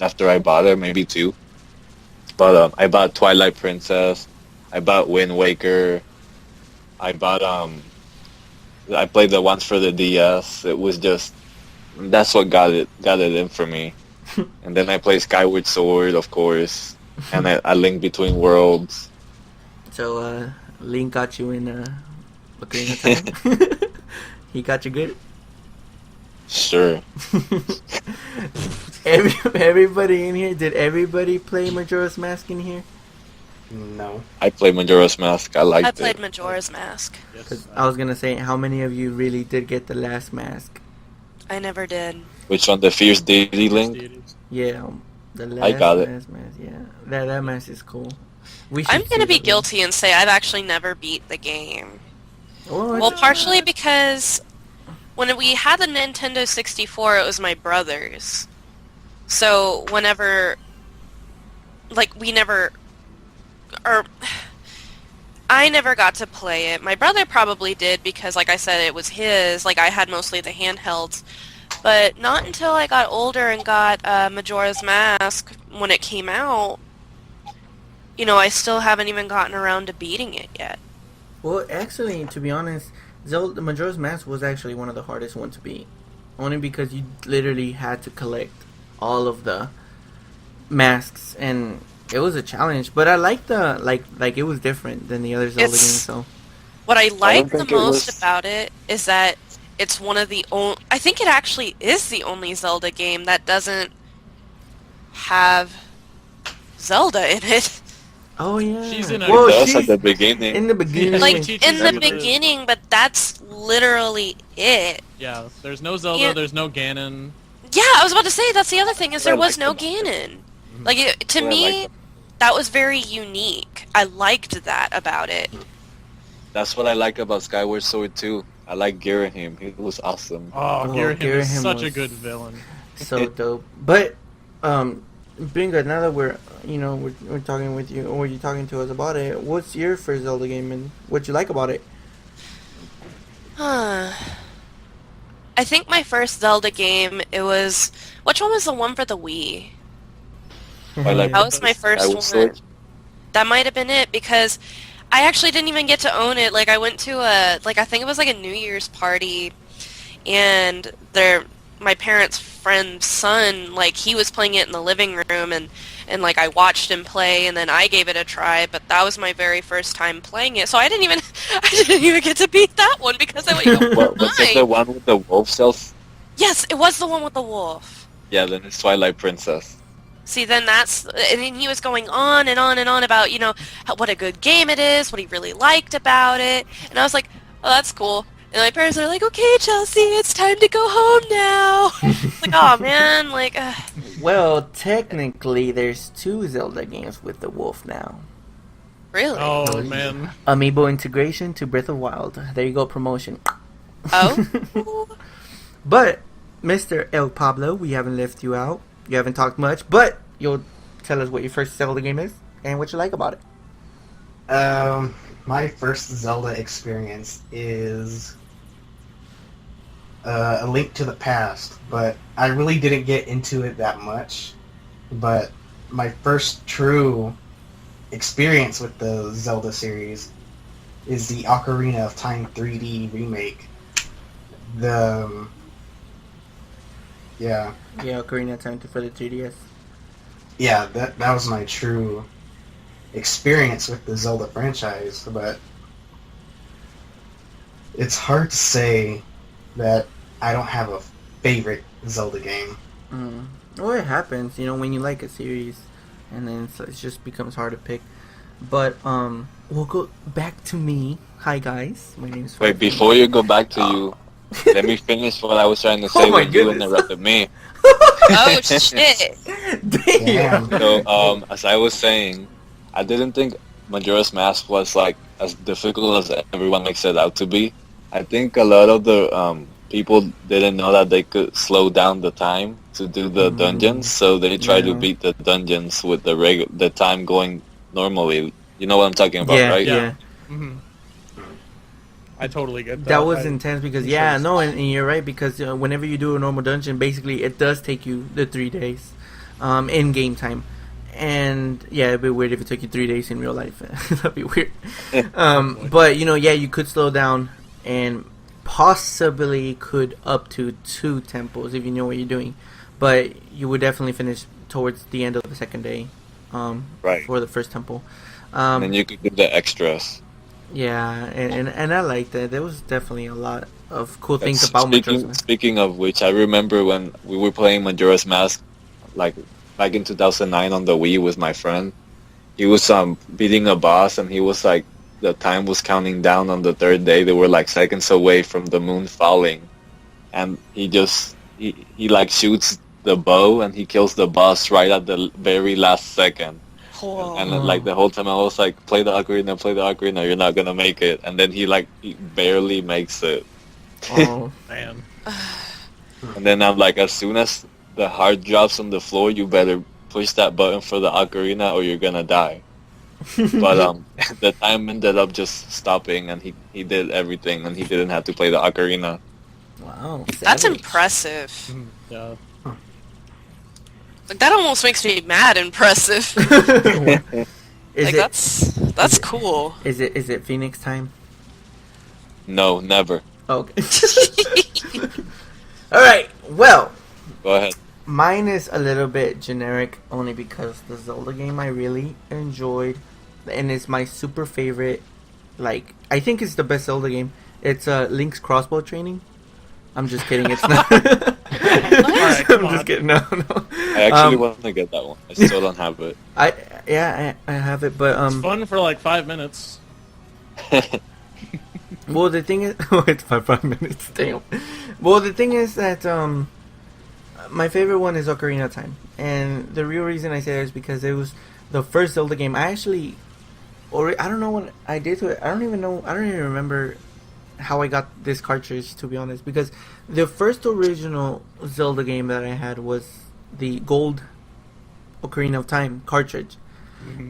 Speaker 2: after I bought it, maybe 2. But I bought Twilight Princess, I bought Wind Waker, I played the ones for the DS. It was just, that's what got it in for me. And then I played Skyward Sword, of course, and I Link Between Worlds.
Speaker 1: So Link got you in Ocarina of Time. He got you good.
Speaker 2: Sure.
Speaker 1: Everybody in here, did everybody play Majora's Mask in here?
Speaker 3: No.
Speaker 2: I played Majora's Mask. I liked it.
Speaker 5: I played Majora's Mask.
Speaker 4: Yes,
Speaker 1: I was gonna say, how many of you really did get the last mask?
Speaker 5: I never did.
Speaker 2: Which one? The Fierce Deity Link?
Speaker 1: Yeah, the last
Speaker 2: I got it.
Speaker 1: mask. Yeah, that mask is cool.
Speaker 5: I'm gonna be guilty and say I've actually never beat the game. Well, partially because when we had the Nintendo 64, it was my brother's. So whenever, like, I never got to play it. My brother probably did because, like I said, it was his. Like, I had mostly the handhelds. But not until I got older and got Majora's Mask when it came out, I still haven't even gotten around to beating it yet.
Speaker 1: Well, actually, to be honest, Zelda Majora's Mask was actually one of the hardest ones to beat, only because you literally had to collect all of the masks, and it was a challenge. But I liked the like it was different than the other Zelda
Speaker 5: It's-
Speaker 1: games. So
Speaker 5: What I like the
Speaker 2: think it
Speaker 5: most
Speaker 2: was-
Speaker 5: about it is that it's one of the only... I think it actually is the only Zelda game that doesn't have Zelda in it.
Speaker 1: oh yeah,
Speaker 4: She's in a-
Speaker 1: Whoa,
Speaker 2: It does
Speaker 1: she's
Speaker 2: at the beginning.
Speaker 1: in the beginning.
Speaker 4: Yeah,
Speaker 5: Like,
Speaker 4: she teaches
Speaker 5: in
Speaker 4: you
Speaker 5: the
Speaker 4: the-
Speaker 5: beginning, but that's literally it.
Speaker 4: Yeah, there's no Zelda,
Speaker 5: Yeah.
Speaker 4: there's no Ganon.
Speaker 5: Yeah, I was about to say, that's the other thing, is there
Speaker 2: I
Speaker 5: was
Speaker 2: like
Speaker 5: no
Speaker 2: about it.
Speaker 5: Ganon. Like, to
Speaker 2: What I
Speaker 5: me,
Speaker 2: like
Speaker 5: that was very unique. I liked that about it.
Speaker 2: That's what I like about Skyward Sword too. I like Girahim. He was awesome.
Speaker 4: Oh, Girahim is
Speaker 1: Girahim
Speaker 4: such a
Speaker 1: was-
Speaker 4: good villain.
Speaker 1: So dope. But Binga, now that we're talking with you, or you're talking to us about it, what's your first Zelda game and what you like about it?
Speaker 5: Huh. I think my first Zelda game, it was... Which one was the one for the Wii?
Speaker 2: Twilight
Speaker 5: That was my first
Speaker 2: Skyward
Speaker 5: one.
Speaker 2: Sword.
Speaker 5: That might have been it, because I actually didn't even get to own it. Like, I went to I think it was like a New Year's party, and my parents' friend's son, like, he was playing it in the living room, and like, I watched him play, and then I gave it a try, but that was my very first time playing it, so I didn't even get to beat that one, because I went,
Speaker 2: What, was it the one with the wolf cells?
Speaker 5: Yes, it was the one with the wolf.
Speaker 2: Yeah, then it's Twilight Princess.
Speaker 5: See, then and then he was going on and on and on about, what a good game it is, what he really liked about it, and I was like, oh, that's cool. And my parents are like, okay, Chelsea, it's time to go home now. It's like, oh man, like,
Speaker 1: Well, technically, there's 2 Zelda games with the wolf now.
Speaker 5: really?
Speaker 4: Oh, man.
Speaker 1: Amiibo integration to Breath of Wild. There you go, promotion.
Speaker 5: Oh?
Speaker 1: But, Mr. El Pablo, we haven't left you out. You haven't talked much, but you'll tell us what your first Zelda game is and what you like about it.
Speaker 3: My first Zelda experience is A Link to the Past, but I really didn't get into it that much. But my first true experience with the Zelda series is the Ocarina of Time 3D remake. Yeah,
Speaker 1: Ocarina of Time for the 3DS.
Speaker 3: yeah, that was my true experience with the Zelda franchise, but it's hard to say that I don't have a favorite Zelda game.
Speaker 1: Well, it happens, when you like a series, and then it just becomes hard to pick. But we'll go back to me. Hi guys, my name is.
Speaker 2: Wait, before you go back to you, let me finish what I was trying to say
Speaker 1: Oh my
Speaker 2: when you
Speaker 1: goodness.
Speaker 2: interrupted me.
Speaker 5: Oh, shit.
Speaker 1: Damn.
Speaker 3: Damn.
Speaker 2: So, as I was saying, I didn't think Majora's Mask was like as difficult as everyone makes it out to be. I think a lot of the people didn't know that they could slow down the time to do the dungeons, so they try to
Speaker 1: Yeah.
Speaker 2: beat the dungeons with the time going normally. You know what I'm talking about, right?
Speaker 1: Yeah.
Speaker 4: hmm I totally get that.
Speaker 1: That was
Speaker 4: I-
Speaker 1: intense because
Speaker 4: I'm sure it's-
Speaker 1: and you're right because whenever you do a normal dungeon, basically it does take you the 3 days, in game time, and yeah, it'd be weird if it took you 3 days in real life. That'd be weird. But you could slow down and possibly could up to 2 temples if you know what you're doing, but you would definitely finish towards the end of the second day,
Speaker 2: Right.
Speaker 1: for the first temple.
Speaker 2: And then you could do the extras.
Speaker 1: Yeah, and I like that. There was definitely a lot of cool things about Majora's Mask.
Speaker 2: Speaking of which, I remember when we were playing Majora's Mask, like back in 2009 on the Wii with my friend. He was beating a boss, and he was like, the time was counting down on the 3rd day. They were like seconds away from the moon falling, and he like shoots the bow and he kills the boss right at the very last second.
Speaker 5: Whoa.
Speaker 2: And like the whole time I was like, play the ocarina, you're not gonna make it. And then he barely makes it.
Speaker 1: Oh,
Speaker 4: Man.
Speaker 2: And then I'm like, as soon as the heart drops on the floor, you better push that button for the ocarina or you're gonna die. But the time ended up just stopping, and he did everything, and he didn't have to play the ocarina.
Speaker 1: wow.
Speaker 5: That's
Speaker 1: savage.
Speaker 5: impressive.
Speaker 4: Mhm. Yeah.
Speaker 5: Like, that almost makes me mad impressive.
Speaker 1: Is
Speaker 5: Like,
Speaker 1: it
Speaker 5: that's cool.
Speaker 1: is it Phoenix time?
Speaker 2: No, never.
Speaker 1: Okay. All right. Well,
Speaker 2: Go ahead.
Speaker 1: mine is a little bit generic only because the Zelda game I really enjoyed, and it's my super favorite. Like, I think it's the best Zelda game. It's Link's crossbow training. I'm just kidding. It's not.
Speaker 4: Alright, come
Speaker 1: I'm just
Speaker 4: on.
Speaker 1: kidding. No.
Speaker 2: I actually want to get that one. I still don't have it.
Speaker 1: I have it, but
Speaker 4: It's fun for like 5 minutes.
Speaker 1: Well, the thing is, it's 5 minutes. Damn. Well, the thing is that my favorite one is Ocarina of Time, and the real reason I say that is because it was the first Zelda game I actually, or I don't know what I did to it. I don't even know. I don't even remember how I got this cartridge, to be honest, because the first original Zelda game that I had was the gold Ocarina of Time cartridge.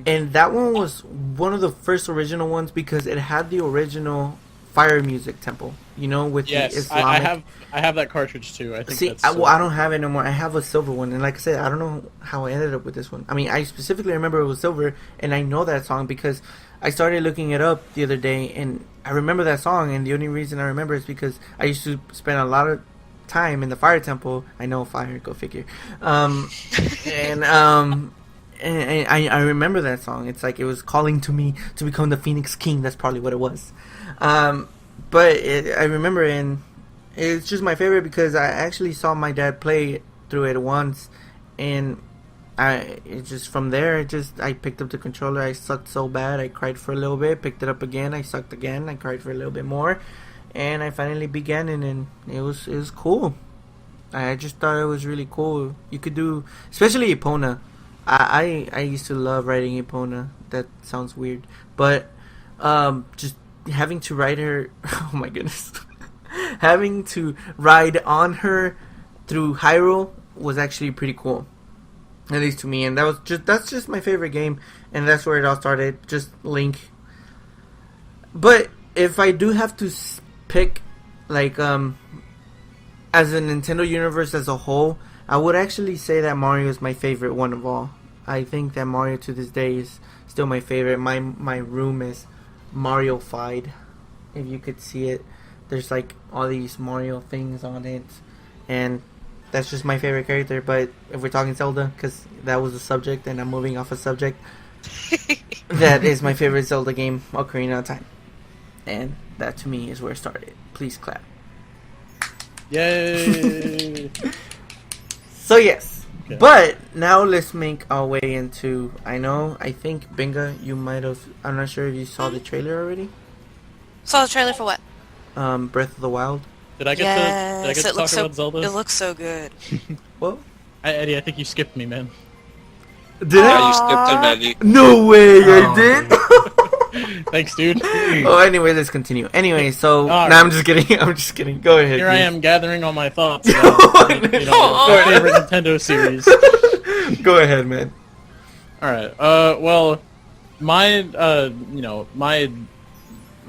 Speaker 1: And that one was one of the first original ones because it had the original fire music temple, you know, with the
Speaker 4: Yes,
Speaker 1: Islamic.
Speaker 4: I have that cartridge too. I think
Speaker 1: See,
Speaker 4: that's
Speaker 1: I don't have it no more. I have a silver one, and like I said, I don't know how I ended up with this one. I mean, I specifically remember it was silver, and I know that song because I started looking it up the other day, and I remember that song, and the only reason I remember is because I used to spend a lot of time in the fire temple. I know fire, go figure. And I remember that song. It's like it was calling to me to become the Phoenix King. That's probably what it was. But I remember it, and it's just my favorite because I actually saw my dad play through it once, and it just from there, I picked up the controller. I sucked so bad, I cried for a little bit. Picked it up again, I sucked again. I cried for a little bit more, and I finally began it, and it was cool. I just thought it was really cool. You could do, especially Epona. I used to love riding Epona. That sounds weird, but just having to ride her. Oh my goodness, having to ride on her through Hyrule was actually pretty cool, at least to me. And that's just my favorite game, and that's where it all started. Just Link. But if I do have to pick, like as a Nintendo universe as a whole, I would actually say that Mario is my favorite one of all. I think that Mario to this day is still my favorite. My room is Mario-fied. If you could see it, there's like all these Mario things on it, and that's just my favorite character. But if we're talking Zelda, because that was the subject, and I'm moving off a subject, that is my favorite Zelda game, Ocarina of Time, and that to me is where it started. Please clap.
Speaker 4: Yay!
Speaker 1: So yes,
Speaker 4: Okay.
Speaker 1: but now let's make our way into. I think Binga, you might have. I'm not sure if you saw the trailer already.
Speaker 5: Saw the trailer for what?
Speaker 1: Breath of the Wild.
Speaker 4: Did I get to
Speaker 5: it
Speaker 4: talk
Speaker 5: looks
Speaker 4: about Zelda?
Speaker 5: It looks so good.
Speaker 1: Well,
Speaker 4: Eddie, I think you skipped me, man.
Speaker 1: did
Speaker 2: Yeah,
Speaker 1: I?
Speaker 2: you skipped him, Eddie.
Speaker 1: No way,
Speaker 3: Oh,
Speaker 1: I did.
Speaker 4: Thanks, dude.
Speaker 1: Oh, anyway, let's continue. Anyway, so
Speaker 4: All
Speaker 1: no,
Speaker 4: right.
Speaker 1: I'm just kidding. I'm just kidding. Go ahead.
Speaker 4: Here I
Speaker 1: please.
Speaker 4: am gathering all my thoughts
Speaker 1: No,
Speaker 4: about my
Speaker 1: no.
Speaker 4: favorite Nintendo series.
Speaker 1: Go ahead, man.
Speaker 4: All right. Well, my my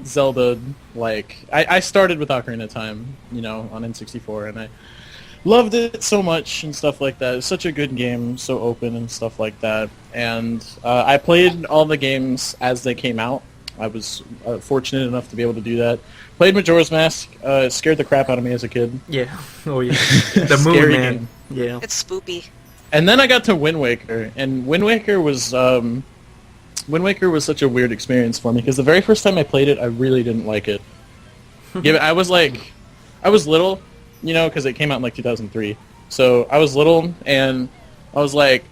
Speaker 4: Zelda, like I started with Ocarina of Time, on N64, and I loved it so much and stuff like that. It's such a good game, so open and stuff like that. And I played all the games as they came out. I was fortunate enough to be able to do that. Played Majora's Mask. It scared the crap out of me as a kid.
Speaker 1: Yeah. Oh yeah. The moon,
Speaker 4: Scary
Speaker 1: man.
Speaker 4: game.
Speaker 1: Yeah.
Speaker 5: It's spoopy.
Speaker 4: And then I got to Wind Waker, and Wind Waker was such a weird experience for me because the very first time I played it, I really didn't like it. I was little, because it came out in like 2003. So I was little, and I was like,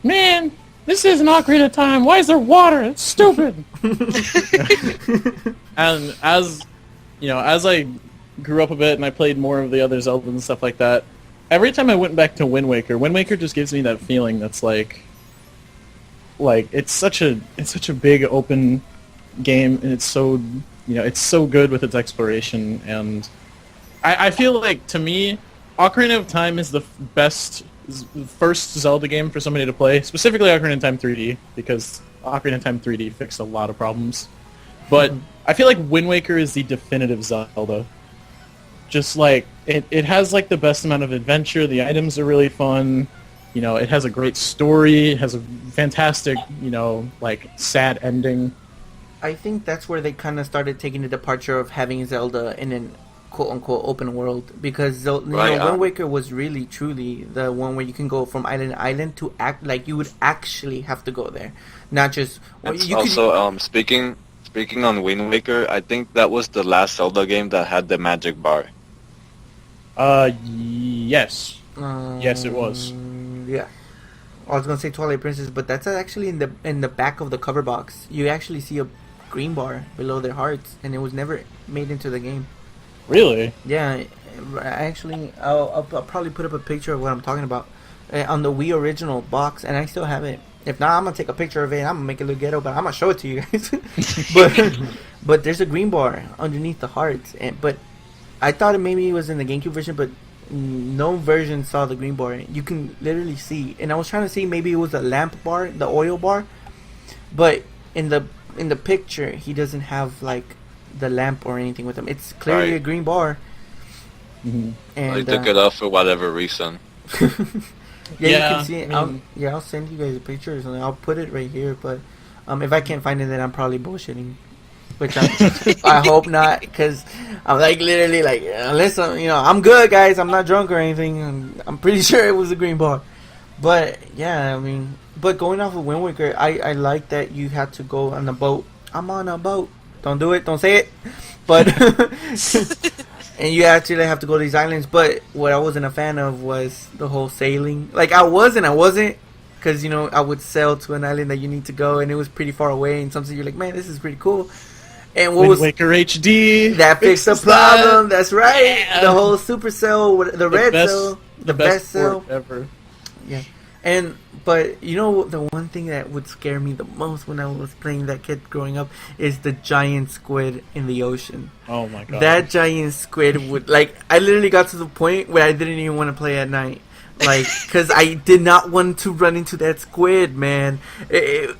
Speaker 4: man, this isn't Ocarina of Time. Why is there water? It's stupid. And as I grew up a bit and I played more of the other Zeldas and stuff like that, every time I went back to Wind Waker just gives me that feeling that's like it's such a big open game, and it's so it's so good with its exploration, and I feel like, to me, Ocarina of Time is the first Zelda game for somebody to play, specifically Ocarina of Time 3D, because Ocarina of Time 3D fixed a lot of problems. But I feel like Wind Waker is the definitive Zelda. Just like it has like the best amount of adventure. The items are really fun. It has a great story. It has a fantastic, sad ending.
Speaker 1: I think that's where they kind of started taking the departure of having Zelda in an quote unquote open world, because Wind Waker was really truly the one where you can go from island to island to act like you would actually have to go there, not just.
Speaker 2: Speaking on Wind Waker, I think that was the last Zelda game that had the magic bar.
Speaker 4: Yes. Yes, it was.
Speaker 1: Yeah. I was gonna say Twilight Princess, but that's actually in the back of the cover box. You actually see a green bar below their hearts, and it was never made into the game.
Speaker 4: Really?
Speaker 1: Yeah, I'll probably put up a picture of what I'm talking about on the Wii original box, and I still have it. If not, I'm gonna take a picture of it. And I'm gonna make it look ghetto, but I'm gonna show it to you guys. but there's a green bar underneath the hearts, but I thought maybe it was in the GameCube version, but no version saw the green bar. You can literally see, and I was trying to see maybe it was a lamp bar, the oil bar, but in the picture he doesn't have like the lamp or anything with him. It's clearly a green bar.
Speaker 4: Mm-hmm.
Speaker 2: And they took it off for whatever reason.
Speaker 1: You can see it. I'll send you guys a picture or something. I'll put it right here, but if I can't find it, then I'm probably bullshitting, which I hope not, because I'm like literally like, unless I'm good, guys, I'm not drunk or anything, I'm pretty sure it was a green bar. But yeah, I mean, but going off of Wind Waker, I like that you had to go on a boat. I'm on a boat. Don't do it. Don't say it. But and you actually have to go to these islands. But what I wasn't a fan of was the whole sailing. Like I wasn't, because I would sail to an island that you need to go, and it was pretty far away. And sometimes you're like, man, this is pretty cool. And
Speaker 4: Wind Waker HD
Speaker 1: that fixed the problem. That's right. Yeah. The whole Supercell, the red cell, the best cell
Speaker 4: ever.
Speaker 1: Yeah. But the one thing that would scare me the most when I was playing that kid growing up is the giant squid in the ocean.
Speaker 4: Oh my god.
Speaker 1: That giant squid would, I literally got to the point where I didn't even want to play at night. Because I did not want to run into that squid, man. It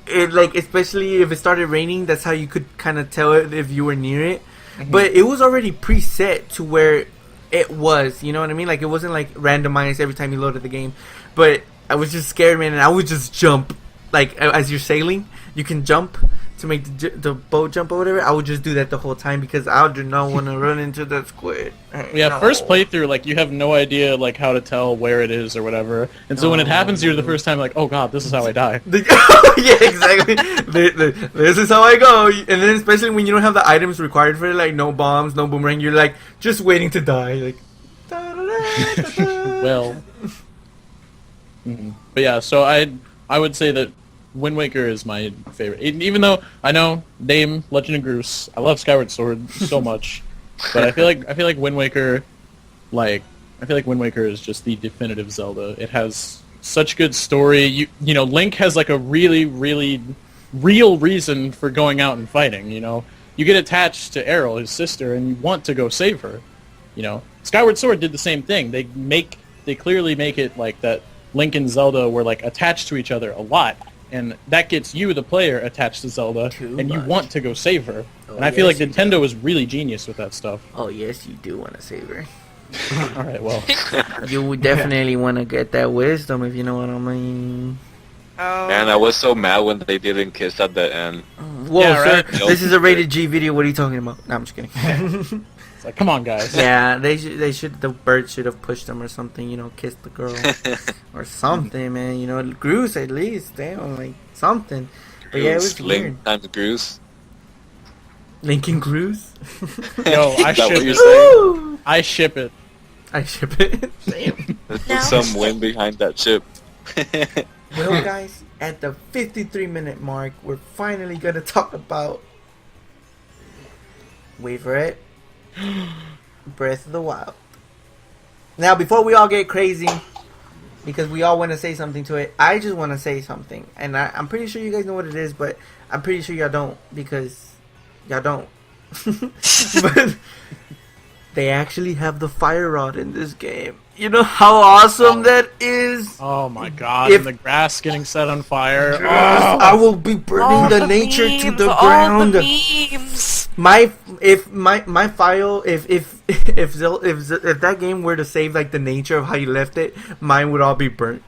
Speaker 1: especially if it started raining, that's how you could kind of tell it if you were near it. Mm-hmm. But it was already preset to where it was, you know what I mean? Like, it wasn't randomized every time you loaded the game. But I was just scared, man, and I would just jump. As you're sailing, you can jump to make the boat jump or whatever. I would just do that the whole time because I do not want to run into that squid.
Speaker 4: Yeah, first playthrough, you have no idea, how to tell where it is or whatever. And so when it happens to you the first time, oh god, this is how I die.
Speaker 1: Yeah, exactly. This is how I go. And then especially when you don't have the items required for it, no bombs, no boomerang, you're just waiting to die.
Speaker 4: Well... Mm-hmm. But yeah, so I would say that Wind Waker is my favorite. Even though I know name Legend of Groose, I love Skyward Sword so much, but I feel like Wind Waker, Wind Waker is just the definitive Zelda. It has such good story. Link has a really, really real reason for going out and fighting. You get attached to Aeril, his sister, and you want to go save her. Skyward Sword did the same thing. They clearly make it that. Link and Zelda were attached to each other a lot, and that gets you, the player, attached to Zelda, and you want to go save her. And I feel like Nintendo was really genius with that stuff.
Speaker 1: Oh yes, you do want to save her.
Speaker 4: All right, well,
Speaker 1: you would definitely want to get that wisdom, if you know what I mean.
Speaker 5: Oh.
Speaker 2: Man, I was so mad when they didn't kiss at the end.
Speaker 1: Whoa, yeah, sir, right? This is a rated G video. What are you talking about? No, I'm just kidding.
Speaker 4: Come on, guys.
Speaker 1: Yeah, the bird should have pushed them or something, kissed the girl. Or something, man, Groose at least, damn, something. But yeah, it was
Speaker 2: Link
Speaker 1: weird.
Speaker 2: times Groose.
Speaker 1: Link and Groose?
Speaker 4: Yo, I
Speaker 2: ship
Speaker 4: it. I ship it.
Speaker 1: I ship it? Damn.
Speaker 2: There's some wind behind that ship.
Speaker 1: Well, guys, at the 53-minute mark, we're finally going to talk about... Wait for it. Breath of the Wild. Now, before we all get crazy, because we all want to say something to it, I just want to say something. And I'm pretty sure you guys know what it is, but I'm pretty sure y'all don't, because y'all don't. But they actually have the fire rod in this game. You know how awesome that is?
Speaker 4: Oh my god, and the grass getting set on fire.
Speaker 1: I will be burning the nature to the ground.
Speaker 5: All the memes.
Speaker 1: My if my file if that game were to save like the nature of how you left it, mine would all be burnt.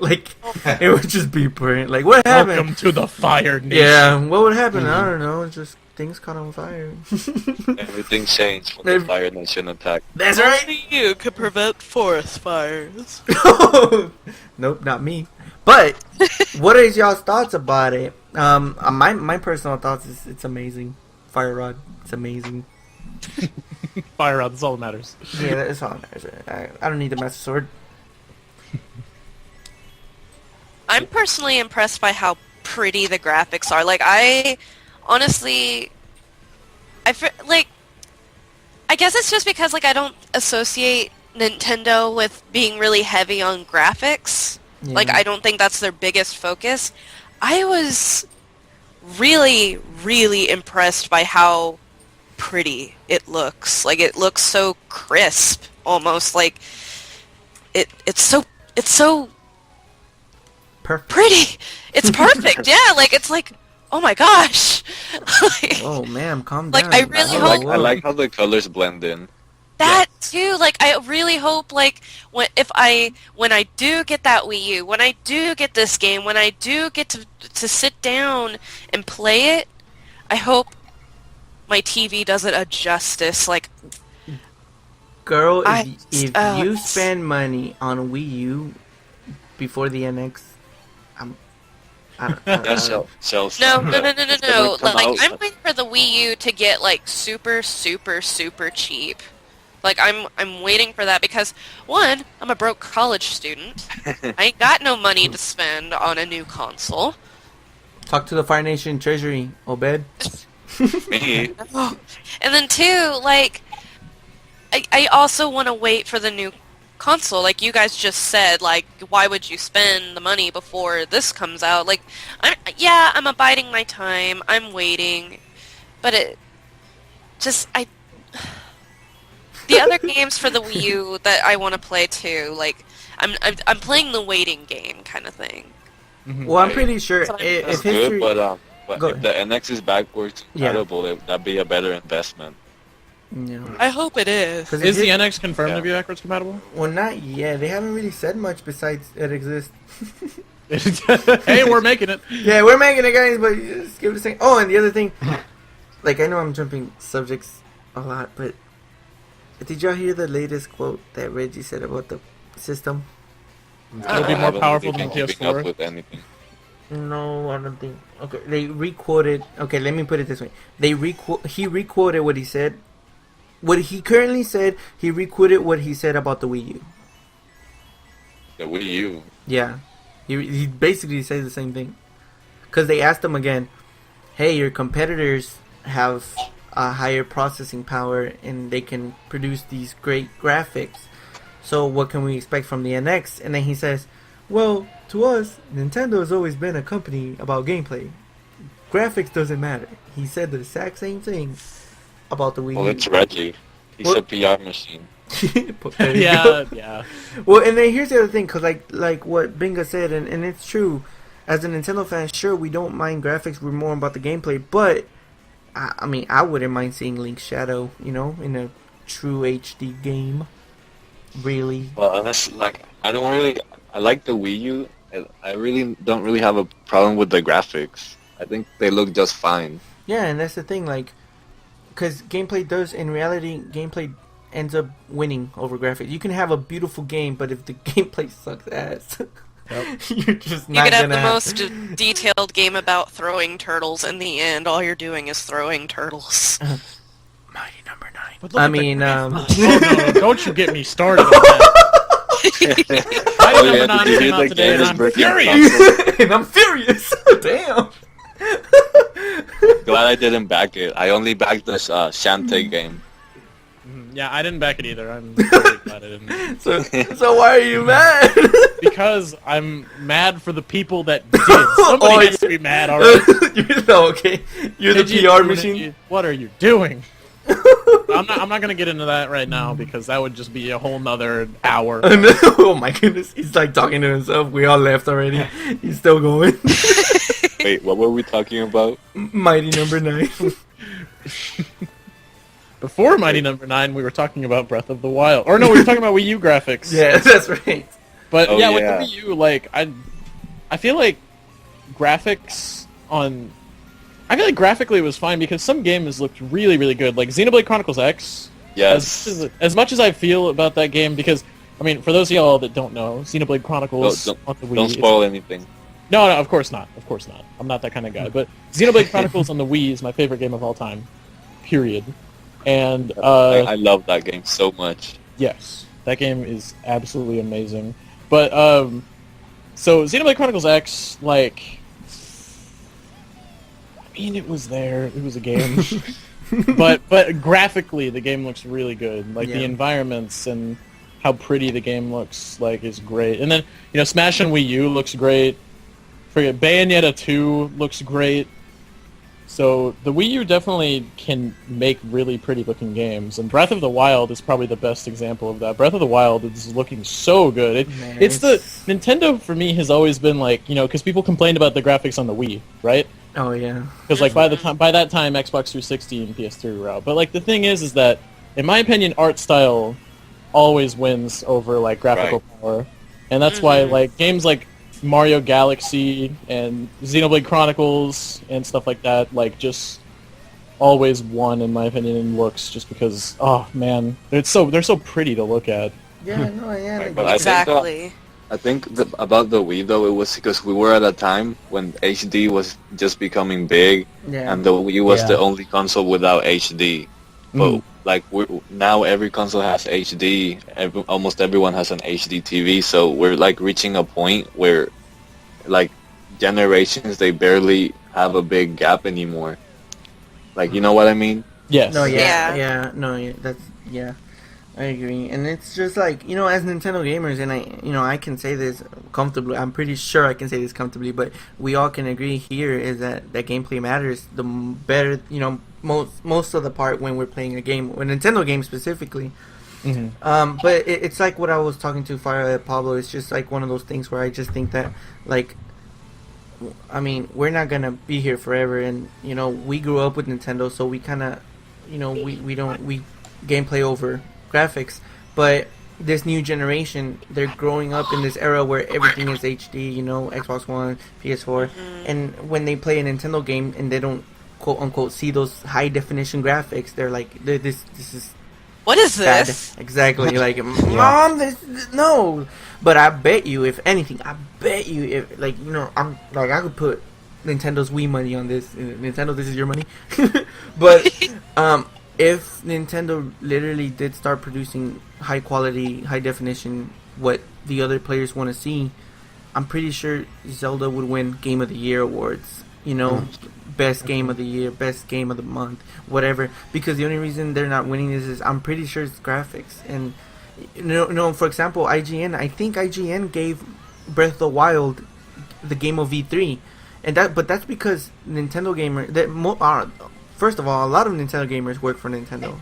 Speaker 1: Like it would just be burnt. Like what happened?
Speaker 4: Welcome to the Fire Nation.
Speaker 1: Yeah, what would happen? I don't know. It's just things caught on fire.
Speaker 2: Everything changed when the Fire Nation attacked.
Speaker 1: That's right.
Speaker 5: Only you could prevent forest fires.
Speaker 1: Nope, not me. But what is y'all's thoughts about it? My personal thoughts is it's amazing. Fire Rod, it's amazing.
Speaker 4: Fire Rod, that's all that matters.
Speaker 1: Yeah, that's all that matters. I don't need the Master Sword.
Speaker 5: I'm personally impressed by how pretty the graphics are. Like, I honestly, I guess it's just because like I don't associate Nintendo with being really heavy on graphics.
Speaker 1: Yeah.
Speaker 5: Like, I don't think that's their biggest focus. I was really, really impressed by how pretty it looks. Like, it looks so crisp, almost. Like, it's so
Speaker 1: Perfect.
Speaker 5: pretty. It's perfect, yeah. Like, it's like, oh my gosh. Like,
Speaker 1: Oh, ma'am, calm
Speaker 5: Like,
Speaker 1: down.
Speaker 5: I really
Speaker 2: I
Speaker 5: hope-
Speaker 2: like how the colors blend in.
Speaker 5: that too. Like, I really hope, like, when I do get that Wii U, when I do get this game, when I do get to sit down and play it, I hope my TV does it a justice. Like,
Speaker 1: Girl,
Speaker 5: I-
Speaker 1: if you spend money on Wii U before the NX,
Speaker 2: That's sells.
Speaker 5: no.
Speaker 2: It's gonna come
Speaker 5: Like,
Speaker 2: out.
Speaker 5: I'm waiting for the Wii U to get like super, super, super cheap. Like, I'm waiting for that because, one, I'm a broke college student. I ain't got no money to spend on a new console.
Speaker 1: talk to the Fire Nation Treasury, Obed.
Speaker 2: Me.
Speaker 5: And then two, like, I also want to wait for the new console. Like you guys just said, like, why would you spend the money before this comes out? Like, I'm abiding my time. I'm waiting. But the other games for the Wii U that I want to play too, like, I'm playing the waiting game kind of thing.
Speaker 1: Well, I'm pretty sure
Speaker 5: That's what
Speaker 1: if
Speaker 2: That's
Speaker 1: history...
Speaker 2: good, but
Speaker 1: Go
Speaker 2: if the NX is backwards compatible, that'd be a better investment.
Speaker 1: Yeah.
Speaker 5: I hope it is.
Speaker 1: 'Cause
Speaker 4: Is
Speaker 1: if
Speaker 4: the
Speaker 1: it-
Speaker 4: NX confirmed
Speaker 2: Yeah.
Speaker 4: to be backwards compatible?
Speaker 1: Well, not yet. They haven't really said much besides it exists.
Speaker 4: Hey, we're making it.
Speaker 1: Yeah, we're making it, guys, but just give it a second. Oh, and the other thing, like, I know I'm jumping subjects a lot, but did y'all hear the latest quote that Reggie said about the system?
Speaker 4: It'll be
Speaker 2: I
Speaker 4: more
Speaker 2: haven't
Speaker 4: powerful
Speaker 2: really
Speaker 4: than
Speaker 2: been keeping up
Speaker 4: PS4.
Speaker 2: with anything.
Speaker 1: No, I don't think. Okay, they requoted. Okay, let me put it this way. He requoted what he said. What he currently said, he requoted what he said about the Wii U.
Speaker 2: The Wii U.
Speaker 1: Yeah, he basically says the same thing. Because they asked him again, hey, your competitors have a higher processing power and they can produce these great graphics. So what can we expect from the NX? And then he says, well, to us, Nintendo has always been a company about gameplay. Graphics doesn't matter. He said the exact same thing about the Wii
Speaker 2: Well,
Speaker 1: U.
Speaker 2: it's Reggie. He's
Speaker 1: Well-
Speaker 2: a PR machine.
Speaker 1: There you go.
Speaker 4: Yeah.
Speaker 1: Well, and then here's the other thing, because like what Binga said, and it's true. As a Nintendo fan, sure, we don't mind graphics. We're more about the gameplay. But, I mean, I wouldn't mind seeing Link's Shadow, you know, in a true HD game. Really.
Speaker 2: Well, honestly, like, I like the Wii U. I really don't really have a problem with the graphics. I think they look just fine.
Speaker 1: Yeah, and that's the thing, like, because in reality, gameplay ends up winning over graphics. You can have a beautiful game, but if the gameplay sucks ass, you're just
Speaker 5: You
Speaker 1: not
Speaker 5: could have
Speaker 1: gonna
Speaker 5: the most detailed game about throwing turtles. In the end, all you're doing is throwing turtles.
Speaker 1: Mighty number 9.
Speaker 4: But look
Speaker 1: I
Speaker 4: at the
Speaker 1: mean,
Speaker 4: Oh, no, don't you get me started on that. My
Speaker 2: Oh,
Speaker 4: number
Speaker 2: yeah,
Speaker 4: 9
Speaker 2: did you
Speaker 4: came
Speaker 2: hear
Speaker 4: out
Speaker 2: the
Speaker 4: today, and
Speaker 2: game is
Speaker 4: I'm
Speaker 2: breaking
Speaker 4: furious.
Speaker 1: and I'm furious. Damn.
Speaker 2: Glad I didn't back it. I only backed this Shantae game.
Speaker 4: Yeah, I didn't back it either. I'm really glad I didn't.
Speaker 1: So why are you mad?
Speaker 4: Because I'm mad for the people that did. Somebody
Speaker 1: Oh,
Speaker 4: has to be mad already.
Speaker 1: Okay. You're the
Speaker 4: Did you
Speaker 1: PR
Speaker 4: do it?
Speaker 1: machine.
Speaker 4: What are you doing? I'm not gonna get into that right now because that would just be a whole nother hour.
Speaker 1: Oh my goodness. He's like talking to himself. We all left already. He's still going.
Speaker 2: Wait, what were we talking about?
Speaker 1: Mighty number 9.
Speaker 4: before Mighty Number 9, we were talking about Breath of the Wild. Or no, we were talking about Wii U graphics.
Speaker 1: Yeah, that's right.
Speaker 4: But
Speaker 2: Oh,
Speaker 4: yeah, with
Speaker 2: yeah.
Speaker 4: the Wii U, like, I feel like graphics on... I feel like graphically it was fine because some games looked really, really good. Like Xenoblade Chronicles X.
Speaker 2: Yes.
Speaker 4: As much as I feel about that game, because, I mean, for those of y'all that don't know, Xenoblade Chronicles on the Wii...
Speaker 2: Don't spoil anything.
Speaker 4: No, of course not. Of course not. I'm not that kind of guy. But Xenoblade Chronicles on the Wii is my favorite game of all time. Period. And,
Speaker 2: I love that game so much.
Speaker 4: yes, that game is absolutely amazing. But, so Xenoblade Chronicles X, like... I mean, it was there. It was a game. but graphically, the game looks really good. Like, the
Speaker 1: Yeah.
Speaker 4: environments and how pretty the game looks, like, is great. And then, Smash on Wii U looks great. Forget Bayonetta 2 looks great. So the Wii U definitely can make really pretty looking games, and Breath of the Wild is probably the best example of that. Breath of the Wild is looking so good. It's the Nintendo for me has always been like, because people complained about the graphics on the Wii, right?
Speaker 1: Oh yeah.
Speaker 4: Because like by that time Xbox 360 and PS3 were out. But like the thing is that in my opinion art style always wins over like graphical power, and that's why like games like Mario Galaxy and Xenoblade Chronicles and stuff like that, like, just always won, in my opinion, in looks, just because, oh, man, they're so pretty to look at.
Speaker 1: Yeah, no, yeah.
Speaker 2: Right,
Speaker 1: Like,
Speaker 2: but
Speaker 5: Exactly.
Speaker 2: I think about the Wii, though, it was because we were at a time when HD was just becoming big,
Speaker 1: yeah.
Speaker 2: and the Wii was
Speaker 3: Yeah.
Speaker 2: the only console without HD. But
Speaker 4: Mm.
Speaker 2: like now, every console has HD. Almost everyone has an HD TV. So we're like reaching a point where, like, generations they barely have a big gap anymore. Like, you know what I mean?
Speaker 4: Yes.
Speaker 1: No,
Speaker 5: Yeah.
Speaker 1: yeah. I agree, and it's just like, as Nintendo gamers, and I can say this comfortably. I'm pretty sure I can say this comfortably, but we all can agree here is that gameplay matters. The better, most of the part when we're playing a game, a Nintendo game specifically.
Speaker 4: Mm-hmm.
Speaker 1: But it's like what I was talking to FireElPablo. It's just like one of those things where I just think that, like, I mean, we're not gonna be here forever, and we grew up with Nintendo, so we kind of, we gameplay over graphics. But this new generation, they're growing up in this era where everything is HD. Xbox One, PS4, and when they play a Nintendo game and they don't quote unquote see those high definition graphics, they're like, this is
Speaker 5: What is
Speaker 1: bad.
Speaker 5: this?
Speaker 1: Exactly. Like, Mom, no. But I bet you, if anything, I'm like, I could put Nintendo's Wii money on this. Nintendo, this is your money. But if Nintendo literally did start producing high quality, high definition, what the other players want to see, I'm pretty sure Zelda would win Game of the Year awards. Best game of the year, best game of the month, whatever. Because the only reason they're not winning this is I'm pretty sure it's graphics. And for example, IGN. I think IGN gave Breath of the Wild the game of E3, but that's because Nintendo first of all, a lot of Nintendo gamers work for Nintendo,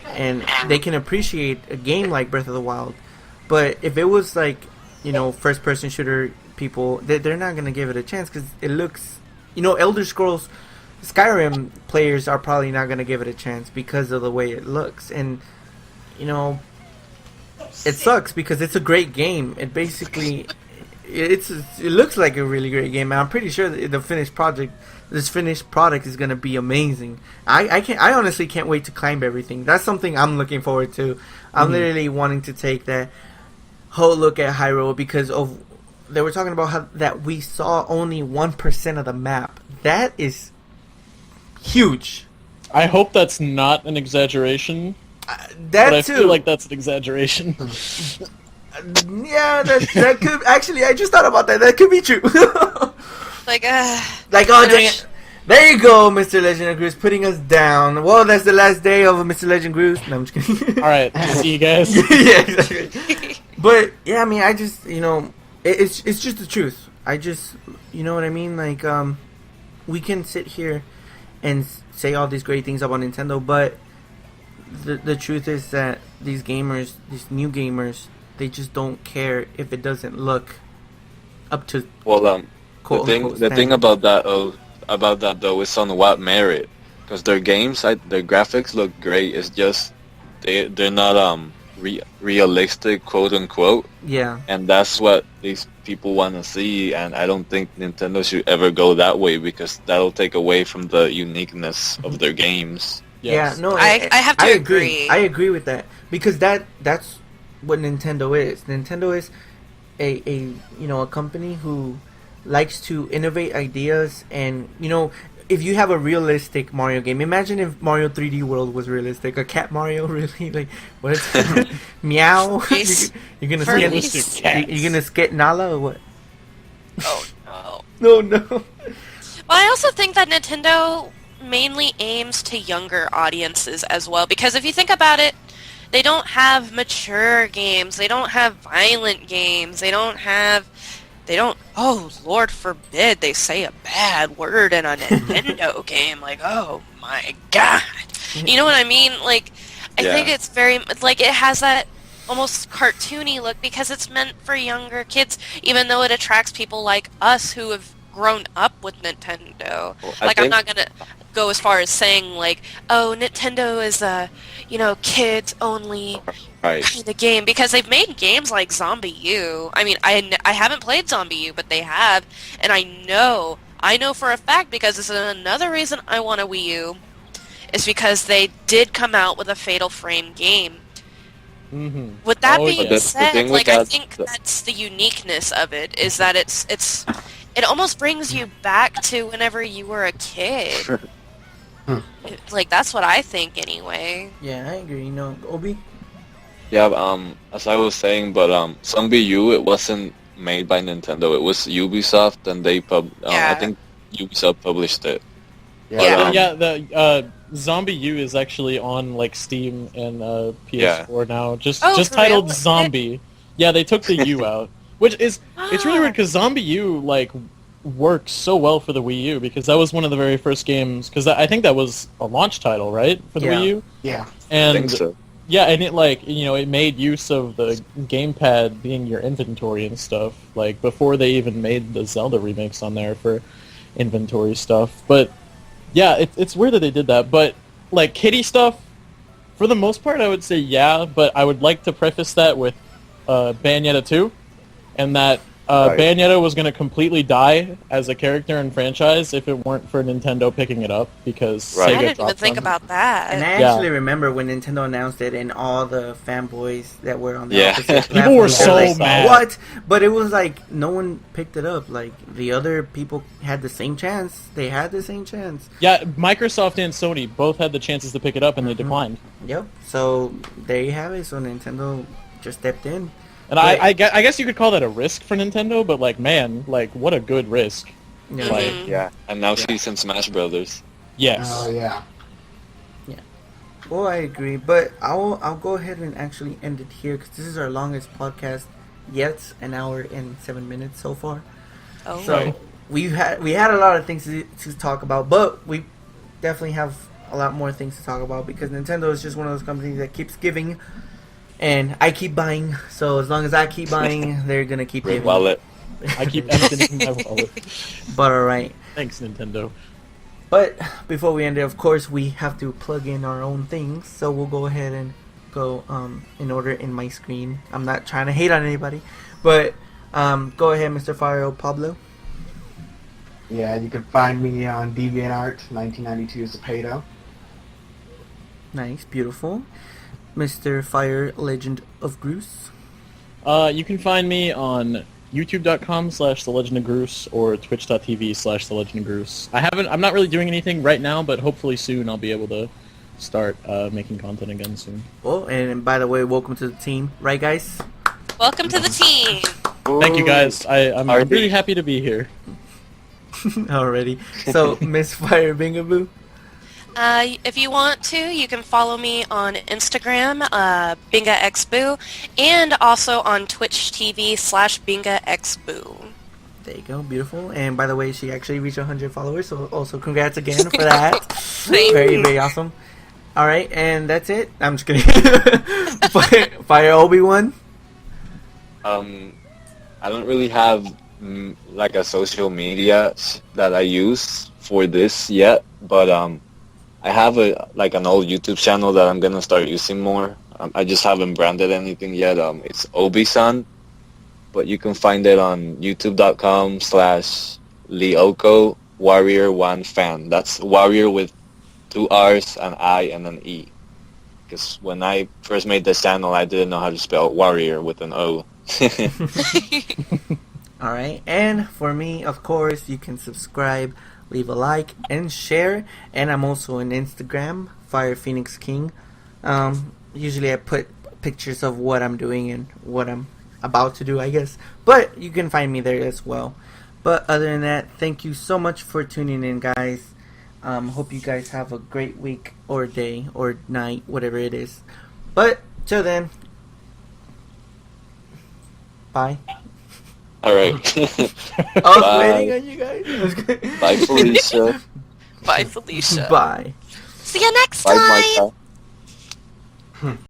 Speaker 1: and they can appreciate a game like Breath of the Wild. But if it was like, first-person shooter people, they're not gonna give it a chance because it looks, Elder Scrolls, Skyrim players are probably not gonna give it a chance because of the way it looks, and it sucks because it's a great game. It basically, it looks like a really great game, and I'm pretty sure that this finished product is gonna be amazing. I honestly can't wait to climb everything. That's something I'm looking forward to. I'm literally wanting to take that whole look at Hyrule because they were talking about how that we saw only 1% of the map. That is huge.
Speaker 4: I hope that's not an exaggeration.
Speaker 1: That
Speaker 4: But I
Speaker 1: too.
Speaker 4: feel like that's an exaggeration.
Speaker 1: Yeah, that could actually. I just thought about that. That could be true.
Speaker 5: Like,
Speaker 1: Like, oh dang it! There you go, Mr. Legend of Groose, putting us down. Well, that's the last day of Mr. Legend Groose. No, I'm just kidding.
Speaker 4: All right, see you guys.
Speaker 1: Yeah, exactly. But yeah, I mean, I just it's just the truth. I just what I mean. Like, we can sit here and say all these great things about Nintendo, but the truth is that these gamers, these new gamers, they just don't care if it doesn't look up to
Speaker 2: Well,
Speaker 1: quote
Speaker 2: the
Speaker 1: unquote
Speaker 2: thing
Speaker 1: standard.
Speaker 2: about that though is on what merit. because their games, their graphics look great. It's just they're not realistic, quote unquote,
Speaker 1: Yeah.
Speaker 2: and that's what these people want to see. And I don't think Nintendo should ever go that way because that'll take away from the uniqueness of their games.
Speaker 4: Yes.
Speaker 1: Yeah, no,
Speaker 5: I have to agree.
Speaker 1: I agree with that because that's what Nintendo is. Nintendo is a a company who likes to innovate ideas, and if you have a realistic Mario game, imagine if Mario 3D World was realistic. A cat Mario, really? Like, what is it? Meow?
Speaker 5: Face.
Speaker 1: You're gonna
Speaker 5: For
Speaker 1: skip,
Speaker 5: realistic
Speaker 4: cats.
Speaker 1: you're gonna skip Nala or what?
Speaker 5: Oh no.
Speaker 1: No.
Speaker 5: Well, I also think that Nintendo mainly aims to younger audiences as well, because if you think about it, they don't have mature games, they don't have violent games, they don't, oh, Lord forbid they say a bad word in a Nintendo game, like, oh my god. You know what I mean? Like, I think it's very, like, it has that almost cartoony look because it's meant for younger kids, even though it attracts people like us who have grown up with Nintendo.
Speaker 2: Well,
Speaker 5: I'm not gonna go as far as saying like, oh, Nintendo is a, kids only
Speaker 2: Right.
Speaker 5: kind of game, because they've made games like Zombie U. I mean, I haven't played Zombie U, but they have, and I know for a fact, because this is another reason I want a Wii U, is because they did come out with a Fatal Frame game.
Speaker 4: Mm-hmm.
Speaker 5: With that
Speaker 4: Oh,
Speaker 5: being
Speaker 4: yeah.
Speaker 5: said, like, I think that's the uniqueness of it, is that it almost brings you back to whenever you were a kid. Like, that's what I think anyway.
Speaker 1: Yeah, I agree. Obi?
Speaker 2: Yeah, as I was saying, but Zombie U, it wasn't made by Nintendo. It was Ubisoft, and they I think Ubisoft published it.
Speaker 5: Yeah.
Speaker 4: The Zombie U is actually on like Steam and PS4 now. Just
Speaker 5: for
Speaker 4: titled
Speaker 5: real?
Speaker 4: Zombie. Yeah, they took the U out, which is it's really weird because Zombie U like works so well for the Wii U, because that was one of the very first games. Because I think that was a launch title, right, for the Wii U.
Speaker 3: Yeah.
Speaker 4: And
Speaker 2: I think so.
Speaker 4: yeah, and it it made use of the gamepad being your inventory and stuff, like before they even made the Zelda remakes on there for inventory stuff. But yeah, it's weird that they did that. But like kitty stuff, for the most part, I would say yeah. But I would like to preface that with Bayonetta 2, and that
Speaker 2: Right.
Speaker 4: Bayonetta was going to completely die as a character and franchise if it weren't for Nintendo picking it up, because
Speaker 2: Right.
Speaker 4: Sega
Speaker 5: I didn't even
Speaker 4: dropped
Speaker 5: think
Speaker 4: them.
Speaker 5: about that.
Speaker 1: And I
Speaker 4: Yeah.
Speaker 1: actually remember when Nintendo announced it, and all the fanboys that were on the
Speaker 2: Yeah.
Speaker 1: opposite
Speaker 4: People were
Speaker 1: platforms
Speaker 4: so
Speaker 1: like,
Speaker 4: mad.
Speaker 1: What? But it was like no one picked it up. Like the other people had the same chance. They had the same chance.
Speaker 4: Yeah, Microsoft and Sony both had the chances to pick it up, and they declined.
Speaker 1: Yep. So there you have it. So Nintendo just stepped in.
Speaker 4: And
Speaker 1: But-
Speaker 4: I guess you could call that a risk for Nintendo, but like, man, like, what a good risk.
Speaker 1: Yeah.
Speaker 4: Like,
Speaker 2: Yeah, and now she's in Smash Brothers.
Speaker 4: yes.
Speaker 3: Oh yeah.
Speaker 1: Well, I agree, but I'll go ahead and actually end it here because this is our longest podcast yet, 1 hour and 7 minutes so far.
Speaker 5: Oh.
Speaker 1: So
Speaker 4: Right.
Speaker 1: we had a lot of things to talk about, but we definitely have a lot more things to talk about because Nintendo is just one of those companies that keeps giving, and I keep buying. So as long as I keep buying, they're gonna keep
Speaker 2: Great
Speaker 1: giving.
Speaker 2: wallet.
Speaker 4: I keep emptying my wallet.
Speaker 1: But alright.
Speaker 4: Thanks, Nintendo.
Speaker 1: But before we end it, of course, we have to plug in our own things. So we'll go ahead and go in order in my screen. I'm not trying to hate on anybody, but go ahead, Mr. FireObywan.
Speaker 3: Yeah, you can find me on DeviantArt, 1992 is the Pato.
Speaker 1: Nice, beautiful. Mr. FireLegendofGroose.
Speaker 4: You can find me on youtube.com/TheLegendofGroose or twitch.tv/TheLegendofGroose. I'm not really doing anything right now, but hopefully soon I'll be able to start making content again soon.
Speaker 1: Oh, and by the way, welcome to the team. Right, guys?
Speaker 5: Welcome to the team.
Speaker 4: Thank you guys. I'm
Speaker 2: RB.
Speaker 4: really happy to be here.
Speaker 1: Already. So, Miss FireBingaxBoo.
Speaker 5: If you want to, you can follow me on Instagram, BingaxBoo, and also on Twitch TV/BingaxBoo.
Speaker 1: There you go, beautiful. And by the way, she actually reached 100 followers, so also congrats again for that. Very, very awesome. All right, and that's it. I'm just kidding. FireObywan.
Speaker 2: I don't really have like a social media that I use for this yet, but I have an old YouTube channel that I'm gonna start using more. I just haven't branded anything yet. It's Obi-san, but you can find it on youtube.com/Lyoko Warrior One Fan. That's Warrior with 2 R's, an I, and an E. Because when I first made this channel, I didn't know how to spell warrior with an O.
Speaker 1: Alright, and for me, of course, you can subscribe, leave a like, and share. And I'm also on Instagram, FirePhoenixKing. Usually I put pictures of what I'm doing and what I'm about to do, I guess. But you can find me there as well. But other than that, thank you so much for tuning in, guys. Hope you guys have a great week or day or night, whatever it is. But till then, bye.
Speaker 2: All right.
Speaker 1: I was waiting on you guys.
Speaker 2: Bye, Felicia.
Speaker 5: Bye, Felicia.
Speaker 1: Bye.
Speaker 5: See you next
Speaker 2: Bye,
Speaker 5: time.
Speaker 2: Martha.